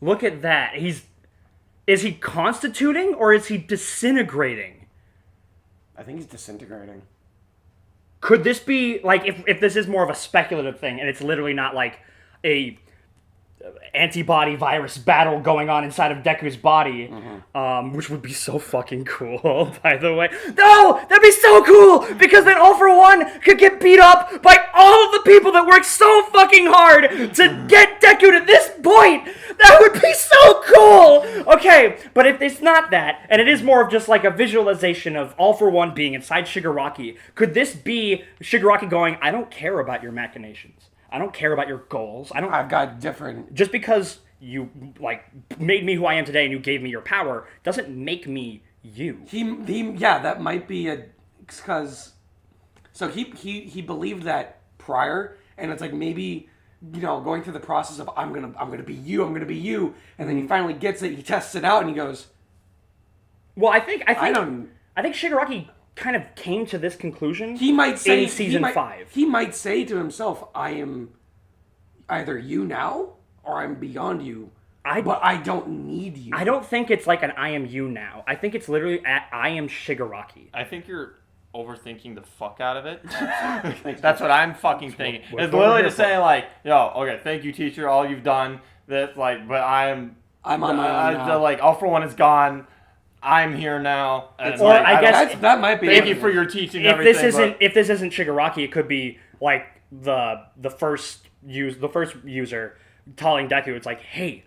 look at that. Is he constituting or is he disintegrating?
I think he's disintegrating.
Could this be like if this is more of a speculative thing and it's literally not like a antibody virus battle going on inside of Deku's body, which would be so fucking cool, by the way. No! That'd be so cool! Because then All For One could get beat up by all of the people that worked so fucking hard to get Deku to this point! That would be so cool! Okay, but if it's not that, and it is more of just like a visualization of All For One being inside Shigaraki, could this be Shigaraki going, I don't care about your machinations. I don't care about your goals.
I've got different.
Just because you like made me who I am today and you gave me your power doesn't make me you.
Yeah, that might be because. So he believed that prior, and it's like maybe going through the process of I'm gonna be you, and then he finally gets it. He tests it out, and he goes.
Well, I think
I don't.
Shigaraki kind of came to this conclusion.
He might say
in season 5.
He might say to himself, "I am either you now, or I'm beyond you. But I don't need you."
I don't think it's like an I am you now. I think it's literally I am Shigaraki.
I think you're overthinking the fuck out of it. That's what I'm fucking thinking. It's literally just saying like, yo, okay, thank you, teacher, all you've done. That's like, but I'm
on my own now.
Like, All For One is gone. I'm here now. And
Or
like,
I guess
that might be.
thank you for your teaching.
if
everything,
this isn't Shigaraki, it could be like the first user telling Deku, it's like, hey,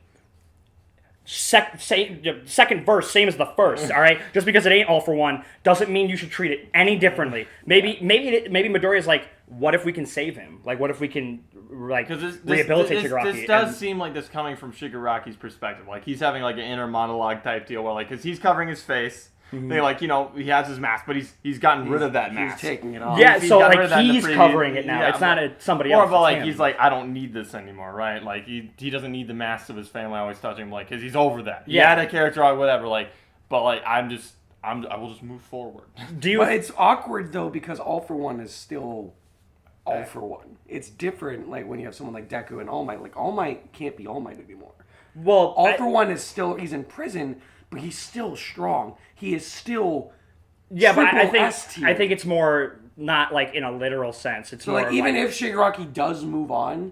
second verse, same as the first, all right? Just because it ain't All For One doesn't mean you should treat it any differently. Maybe Midoriya's like, what if we can save him? Like, what if we can rehabilitate Shigaraki?
This does seem like this coming from Shigaraki's perspective. Like he's having like an inner monologue type deal where like, because he's covering his face. They like, he has his mask, but he's gotten rid of that mask.
He's taking it off.
Yeah,
He's
so
gotten
like
rid of that in the
he's
previous-
covering it now.
yeah,
It's not somebody
Or
else.
but
it's
like
him.
he's like, I don't need this anymore, right? Like he doesn't need the masks of his family always touching him, like because he's over that. He had a character or whatever, like, but like I will just move forward.
But it's awkward though because All For One is still All For One. It's different like when you have someone like Deku and All Might. Like All Might can't be All Might anymore.
well,
All For One is still he's in prison, but he's still strong. He is still
yeah, but I
triple S tier.
think it's more not like in a literal sense. It's
So
more
like even if Shigaraki does move on,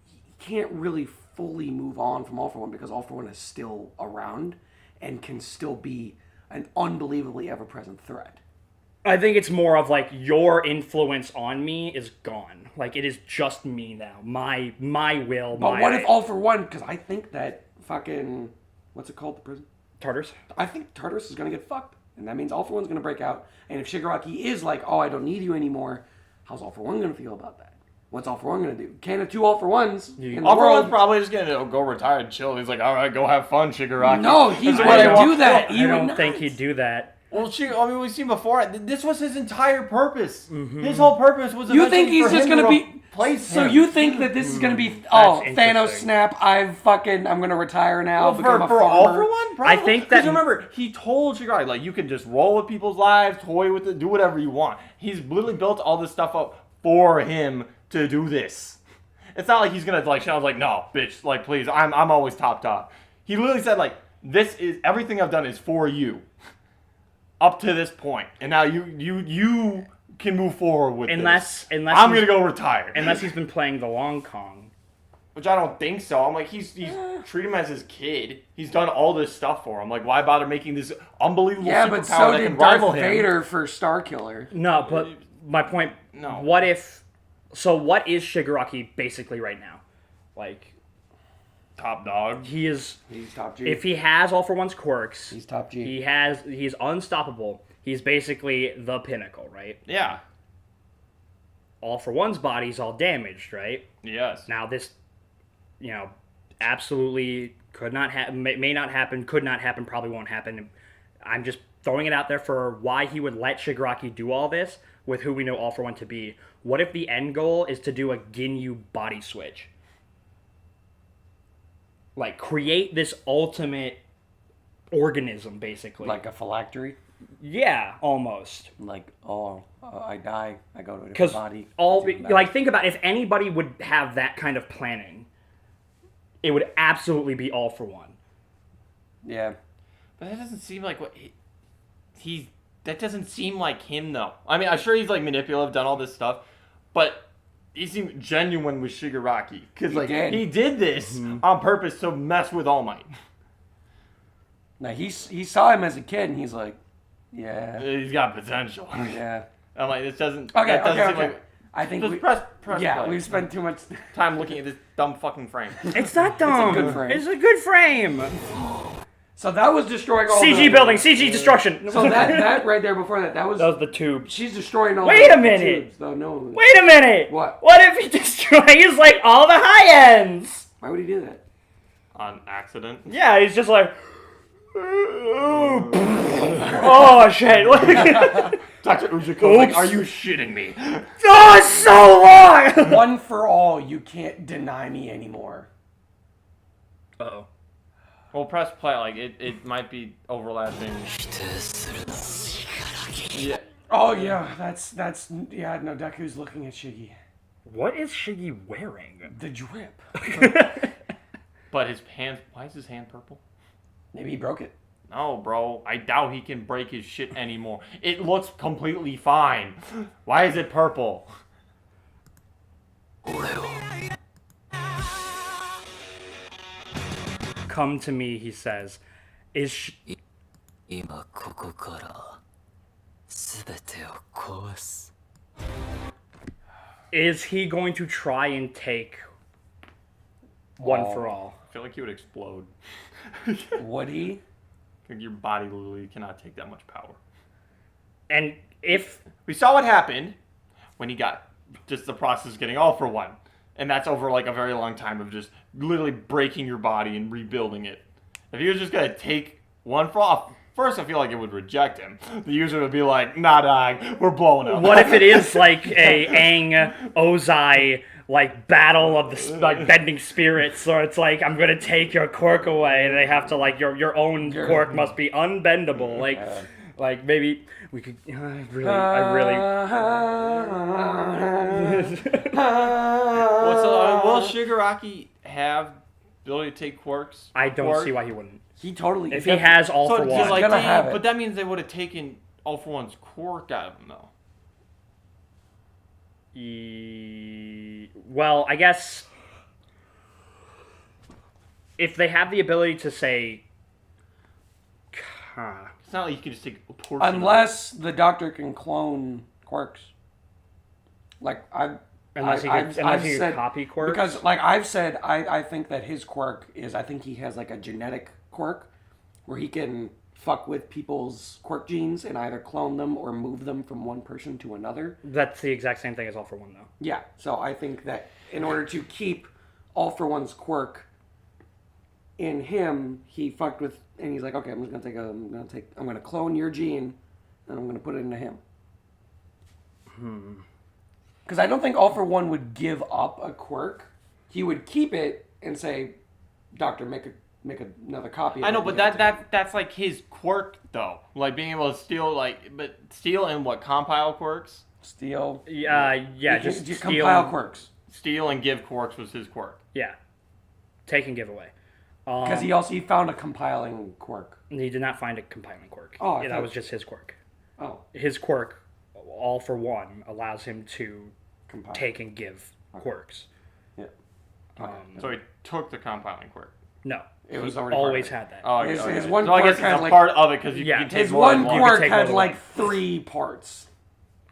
he can't really fully move on from All For One because All For One is still around and can still be an unbelievably ever-present threat.
I think it's more of like your influence on me is gone. Like it is just me now. My will.
But what if All For One? Because I think that fucking what's it called, the prison?
Tartarus?
I think Tartarus is gonna get fucked, and that means All For One's gonna break out. And if Shigaraki is like, "Oh, I don't need you anymore," How's All For One gonna feel about that? What's All For One gonna do? Can of 2 All For Ones in the
All For
world?
One's probably just gonna go retire and chill. He's like, all right, go have fun, Shigaraki.
No, he
That's what I
wouldn't
want.
do that.
I
He would
don't
not.
think he'd do that.
Well, I mean, we've seen before. This was his entire purpose. His whole purpose was.
You think he's
for
just
him
gonna be?
replace
So
him.
you think that this is gonna be? Oh,
That's
Thanos
interesting.
snap! I'm gonna retire now.
Well,
become a
for
farmer.
All For One, probably.
I think
'Cause
that-
remember, he told Shigaraki, like, you can just roll with people's lives, toy with it, do whatever you want. He's literally built all this stuff up for him to do this. It's not like he's gonna like Shadow's like, no, bitch, like, please, I'm always top. He literally said, like, this is everything I've done is for you, up to this point, and now you can move forward with
Unless
this. I'm
he's-
gonna go retire.
Unless he's been playing the long Kong.
Which I don't think so. I'm like, he's treat him as his kid. He's done all this stuff for him. Like, why bother making this unbelievable
Yeah,
superpower
but so
that
did
can rival
Darth
him?
Vader for Starkiller.
No, but my point.
No.
What if? So what is Shigaraki basically right now? Like
Top dog.
he is.
He's top G.
If he has All For One's quirks,
He's top G.
he's unstoppable. He's basically the pinnacle, right?
Yeah.
All For One's body's all damaged, right?
Yes.
Now this, absolutely could not happen, may not happen, could not happen, probably won't happen. I'm just throwing it out there for why he would let Shigaraki do all this with who we know All For One to be. What if the end goal is to do a Ginyu body switch? Like, create this ultimate organism, basically.
Like a phylactery.
Yeah, almost.
Like, I die, I go to a
Because
different body.
think about if anybody would have that kind of planning, it would absolutely be All For One.
Yeah.
But that doesn't seem like what he's. That doesn't seem like him, though. I mean, I'm sure he's like manipulative, done all this stuff, but he seemed genuine with Shigaraki because he did this on purpose to mess with All Might.
Now he saw him as a kid and he's like, yeah,
He's got potential.
yeah.
I'm like, this doesn't.
Okay,
that doesn't seem
okay.
like.
I think
Just
we,
press
yeah,
play.
we've spent too much.
Time looking at this dumb fucking frame.
It's not dumb.
good frame.
It's a good frame.
So that was destroying all
CG
the,
building, CG destruction.
So that right there before that was
the tube.
she's destroying all.
Wait
the
a minute.
Tubes, though. No.
Wait a minute.
What?
What if he destroys like all the high ends?
Why would he do that?
On accident.
Yeah, he's just like. Oh shit!
Dr. Ujiko's like,
Oops.
are you shitting me?
Oh, it's so long.
One for all, you can't deny me anymore.
Uh-oh.
Well, press play. Like, it might be overlapping. Yeah.
Oh yeah, that's yeah. No, Deku's looking at Shiggy.
What is Shiggy wearing?
The drip.
But his hands. Why is his hand purple?
Maybe he broke it.
No, bro. I doubt he can break his shit anymore. It looks completely fine. Why is it purple?
Come to me, he says. Is
今ここから全てを壊す
is he going to try and take One for All?
I feel like he would explode.
Would he?
Like, your body literally cannot take that much power.
And if
We saw what happened when he got just the process of getting All For One. And that's over like a very long time of just literally breaking your body and rebuilding it. If he was just going to take One For All, first I feel like it would reject him. The user would be like, nah, dog, we're blowing up.
what if it is like a Aang Ozai like battle of the like bending spirits, or it's like I'm gonna take your quirk away, and they have to like your own quirk must be unbendable, like maybe we could. I really.
Will Shigaraki have the ability to take quirks?
I don't
Quirk?
see why he wouldn't.
He totally.
If he has All For
So,
One,
like,
gonna have it.
but that means they would have taken All For One's quirk out of him, though.
Well, I guess if they have the ability to say,
It's not like you can just take a portion.
Unless the doctor can clone quirks. Like
unless he could
said,
copy quirks,
because like I've said, I think that his quirk is, I think he has like a genetic quirk where he can fuck with people's quirk genes and either clone them or move them from one person to another.
That's the exact same thing as All for One, though.
Yeah, so I think that in order to keep All for One's quirk in him, he fucked with, and he's like, okay, I'm gonna clone your gene, and I'm gonna put it into him. Because I don't think All for One would give up a quirk. He would keep it and say, "Doctor, make another copy." Of
I know,
it
but
and give it to me."
that's like his quirk though. Like being able to steal, but steal and what, compile quirks?
Steal.
Yeah,
You
just
can
steal,
compile quirks.
Steal and give quirks was his quirk.
Yeah, take and give away.
Because he found a compiling quirk.
He did not find a compiling quirk.
Oh, I
that
thought-
was just his quirk.
Oh,
His quirk, All for One, allows him to
compile.
take and give quirks.
Yeah.
So he took the compiling quirk.
No,
It was
he
already part of
always
it.
had that.
Oh,
His-
okay.
his one
so I guess
quirk
it's
had,
a
like-
part of it because you
Yeah.
can take
His
more than
one
You
quirk
can take
had
more
like
than
3 parts.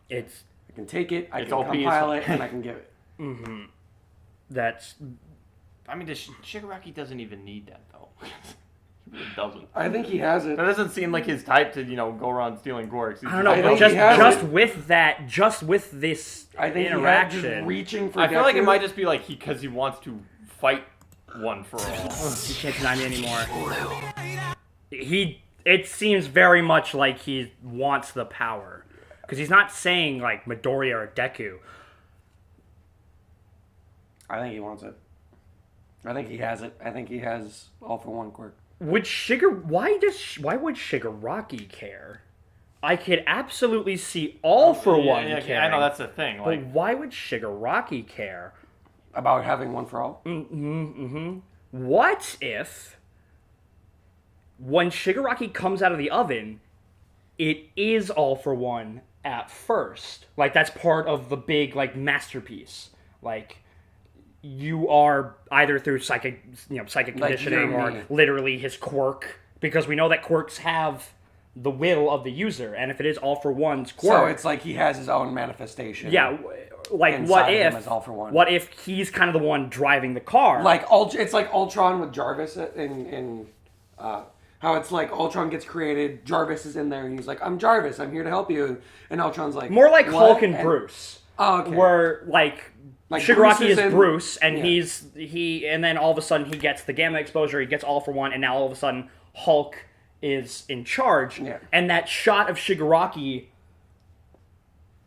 It's
I can take it, I
It's
can
OP as
compile
fuck.
it, and I can give it.
that's
I mean, Shigaraki doesn't even need that though. He really doesn't.
I think he has it.
That doesn't seem like his type to go around stealing quirks.
I don't know.
I
But
think
just
he has
just
it.
with that, just with this
I think
interaction,
he had just reaching for
I feel like it
Deku.
might just be like because he wants to fight one for all.
he can't deny me anymore. It seems very much like he wants the power, because he's not saying like Midoriya or Deku.
I think he wants it. I think he has it. I think he has All for One quirk.
Why would Shigaraki care? I could absolutely see All for One
Yeah,
caring.
I know that's the thing.
But
Like,
why would Shigaraki care?
About having one for all?
What if, when Shigaraki comes out of the oven, it is All for One at first? Like, that's part of the big, like, masterpiece. Like, you are either through psychic
Like,
conditioning
you're
or
me.
literally his quirk, because we know that quirks have the will of the user, and if it is All for One's quirk,
So it's like he has his own manifestation.
yeah, like
Inside
what
of him
if
is All for One.
What if he's kind of the one driving the car?
Like it's like Ultron with Jarvis in how it's like Ultron gets created, Jarvis is in there, and he's like, "I'm Jarvis, I'm here to help you," and Ultron's like,
more like
"What?"
Hulk and Bruce.
Oh, okay.
Where like
Like
Shigaraki
Bruce is
is
in-
Bruce, and
yeah.
and then all of a sudden he gets the gamma exposure, he gets All for One, and now all of a sudden Hulk is in charge.
Yeah.
And that shot of Shigaraki,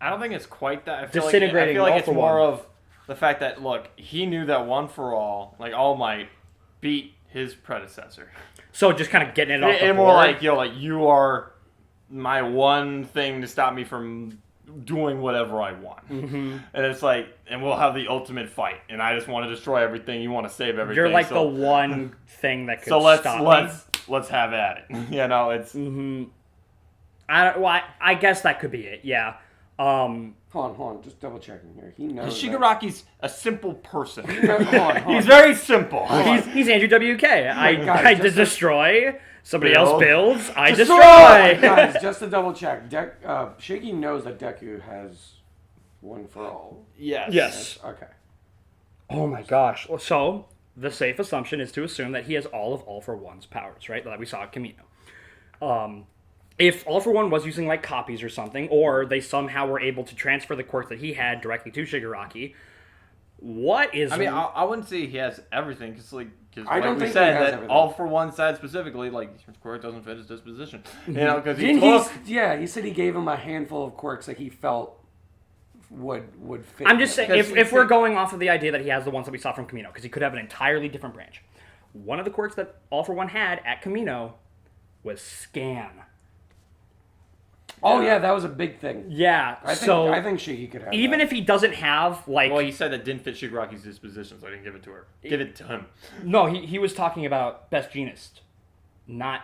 I don't think it's quite that. I feel
Disintegrating
like
All
it's
for
more
One.
of the fact that look, he knew that One for All, like All Might, beat his predecessor.
so just kind of getting it off the
And more
board.
like like you are my one thing to stop me from doing whatever I want.
Mm-hmm.
And it's like, and we'll have the ultimate fight. And I just want to destroy everything. You want to save everything.
You're like
so,
the one thing that could
So
stop
let's have at it. It's
I guess that could be it. Yeah.
Hold on, just double checking here. He knows.
Shigaraki's a simple person.
Hold on.
He's very simple.
He's Andrew WK.
guys,
I
just
destroy. Somebody
Build.
else builds. I
Destroy!
destroy.
Guys, just to double check, Shiggy knows that Deku has One for All.
Yes.
Yes.
Okay.
Oh my gosh. So the safe assumption is to assume that he has all for One's powers, right? That we saw at Kamino. If All for One was using like copies or something, or they somehow were able to transfer the quirk that he had directly to Shigaraki, what is?
I mean, I wouldn't say he has everything, because
I don't
we
think
said
he has
that
everything.
All for One side specifically, like his quirk doesn't fit his disposition. Because he
Didn't
took.
he said he gave him a handful of quirks that he felt would fit.
I'm just saying,
Because
if we're going off of the idea that he has the ones that we saw from Kamino, because he could have an entirely different branch. One of the quirks that All for One had at Kamino was Scan.
Oh yeah, that was a big thing.
Yeah,
I think Shiggy could have.
even
that.
if he doesn't have like
Well, he said that didn't fit Shigaraki's disposition, so I didn't give it to her. Give it to him.
no, he was talking about Best Genist, not.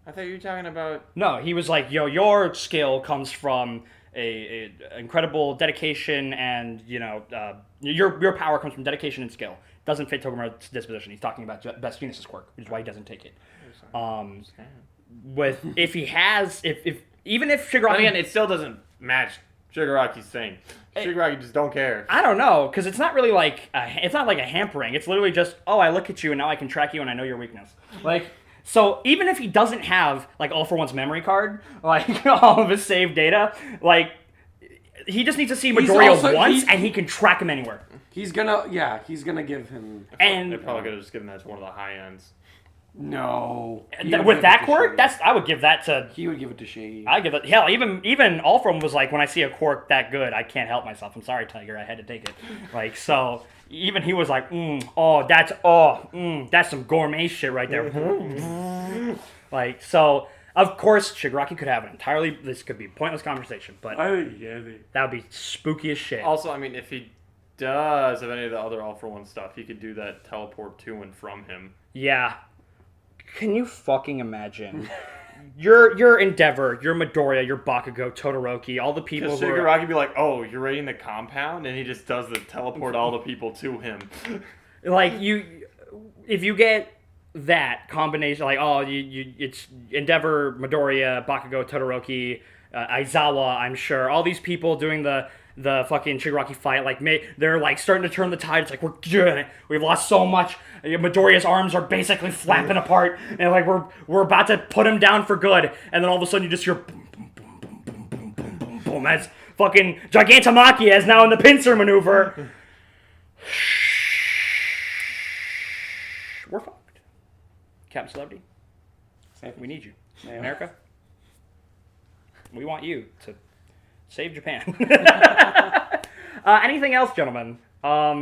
I thought you were talking about.
No, he was like, yo, your skill comes from a incredible dedication, and your power comes from dedication and skill. Doesn't fit Togoro's disposition. He's talking about Best Genus's quirk, which is why he doesn't take it. If he has, if even if Shigaraki,
But again, it still doesn't match Shigaraki's thing. Shigaraki just don't care.
I don't know, because it's not really like it's not like a hampering. It's literally just, oh, I look at you and now I can track you and I know your weakness. Like So even if he doesn't have like All for One's memory card, like all of his saved data, like he just needs to see Midoriya once, and he can track him anywhere.
He's gonna give him.
And
They probably could have just given that to one of the high ends.
No.
with that quirk, I would give that to.
He would give it to Shaggy.
I give it. Hell, even All for One was like, when I see a quirk that good, I can't help myself. I'm sorry, Tiger, I had to take it. Like so. Even he was like, that's some gourmet shit right there. Like, so, of course, Shigaraki could have an entirely, this could be a pointless conversation, but that would be spooky as shit.
Also, I mean, if he does have any of the other All for One stuff, he could do that teleport to and from him.
Yeah. Can you fucking imagine? Your Endeavor, your Midoriya, your Bakugo, Todoroki, all the people
Because
who are...
Shigaraki be like, oh, you're raiding the compound? And he just does the teleport all the people to him.
Like, if you get that combination, like, it's Endeavor, Midoriya, Bakugo, Todoroki, Aizawa, I'm sure, all these people doing the fucking Shigaraki fight, like, they're, like, starting to turn the tide. It's like, we're doing it. We've lost so much. Midoriya's arms are basically flapping apart, and, like, we're about to put him down for good. And then all of a sudden you just hear boom, boom, boom, boom, boom, boom, boom, boom, boom, as fucking Gigantomachia is now in the pincer maneuver. We're fucked. Captain Celebrity, we need you. America, we want you to save Japan. Anything else, gentlemen?
I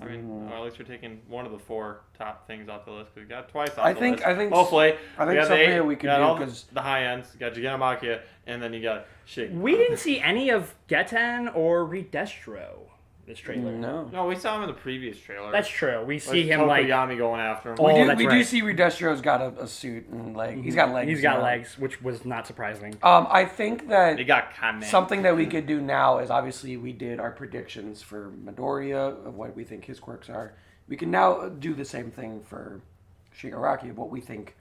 mean, or at least we're taking one of the 4 top things off the list because we got twice off
I
the
think-
list.
I think
Hopefully.
something that we could do,
all
'cause-
the high ends. You got Gigantomachia, and then you got Shig.
We didn't see any of Getten or Redestro this trailer.
No.
We saw him in the previous trailer.
That's true. We
Like
see him like...
Tokoyami going after him.
Oh,
We
that's
do
right.
see Redestro's got a suit and like he's got legs.
He's got
now.
legs, which was not surprising.
I think that
He got Kane.
something that we could do now is obviously we did our predictions for Midoriya of what we think his quirks are. We can now do the same thing for Shigaraki of what we think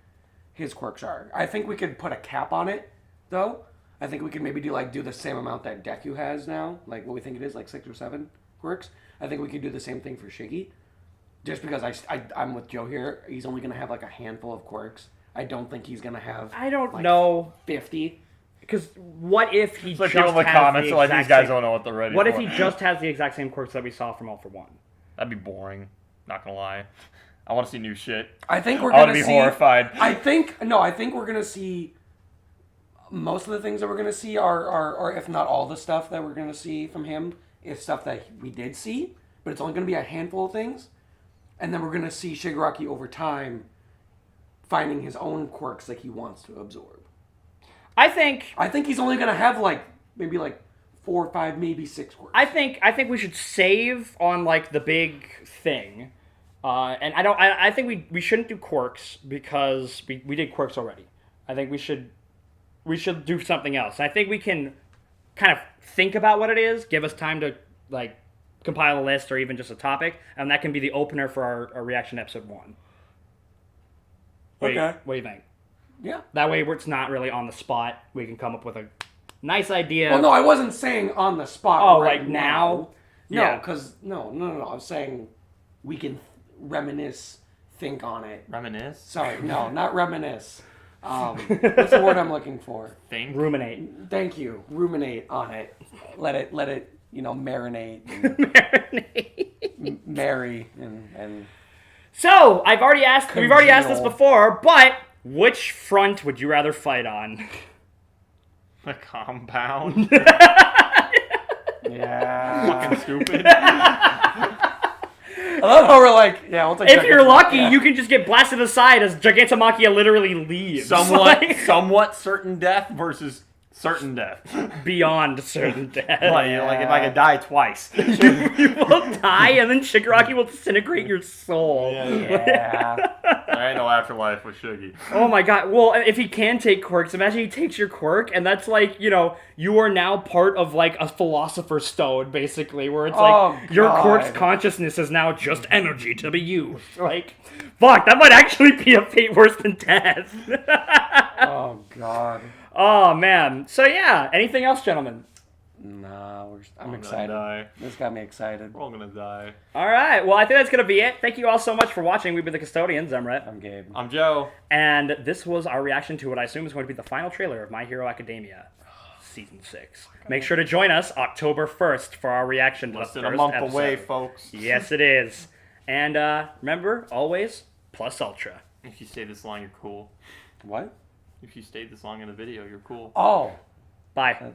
his quirks are. I think we could put a cap on it, though. I think we could maybe do the same amount that Deku has now, like what we think it is, like 6 or 7 quirks. I think we could do the same thing for Shiggy. Just because I'm with Joe here, he's only going to have like a handful of quirks. I don't think he's going to have
I don't
like,
know.
50.
Because what if he
It's like
just
people in the
has
comments
the
are like,
exact
these guys
same-
don't know what they're ready
What
for.
if he just has the exact same quirks that we saw from All for One?
That'd be boring. Not gonna lie. I want to see new shit.
I think we're
I
going
would
to
be
see...
horrified.
I think we're going to see... Most of the things that we're going to see are, if not all the stuff that we're going to see from him, is stuff that we did see, but it's only going to be a handful of things. And then we're going to see Shigaraki over time finding his own quirks that he wants to absorb.
I think
he's only going to have maybe 4 or 5, maybe 6 quirks.
I think we should save on like the big thing, and I think we shouldn't do quirks because we did quirks already. I think we should do something else. I think we can kind of think about what it is, give us time to like compile a list or even just a topic, and that can be the opener for our reaction to episode 1. What do you think?
Yeah.
That way, it's not really on the spot. We can come up with a nice idea.
Well, no, I wasn't saying on the spot.
Oh,
right
like now?
No,
Yeah.
because no. I was saying we can reminisce, think on it.
Reminisce?
Sorry, no, not reminisce. What's the word I'm looking for?
Think?
Ruminate.
Thank you. Ruminate on it. Let it marinate. And marry and.
So, we've already asked this
Congeal.
before, but which front would you rather fight on?
A compound?
Yeah.
Fucking stupid.
I love how we're like, yeah, we'll take.
If you're lucky,
yeah.
you can just get blasted aside as Gigantomachia literally leaves.
Somewhat certain death versus certain death.
Beyond certain death.
Like if I could die twice.
You will die, and then Shigaraki will disintegrate your soul.
Yeah.
There ain't no afterlife with Shiggy.
Oh my god. Well, if he can take quirks, imagine he takes your quirk, and that's like, you are now part of like a philosopher's stone, basically, where it's like, your quirk's consciousness is now just energy to be used. Like, fuck, that might actually be a fate worse than death.
Oh God.
Oh man. So yeah, anything else, gentlemen?
No, I'm
gonna
excited.
die.
This got me excited.
We're all gonna die.
All right. Well, I think that's going to be it. Thank you all so much for watching. We've been the Custodians. I'm Rhett.
I'm Gabe.
I'm Joe.
And this was our reaction to what I assume is going to be the final trailer of My Hero Academia Season 6. Make sure to join us October 1st for our reaction to
Less
the
than a
first
month
episode.
away, folks.
Yes, it is. And remember, always, plus ultra.
If you stay this long, you're cool.
What?
If you stayed this long in the video, you're cool.
Oh.
Bye.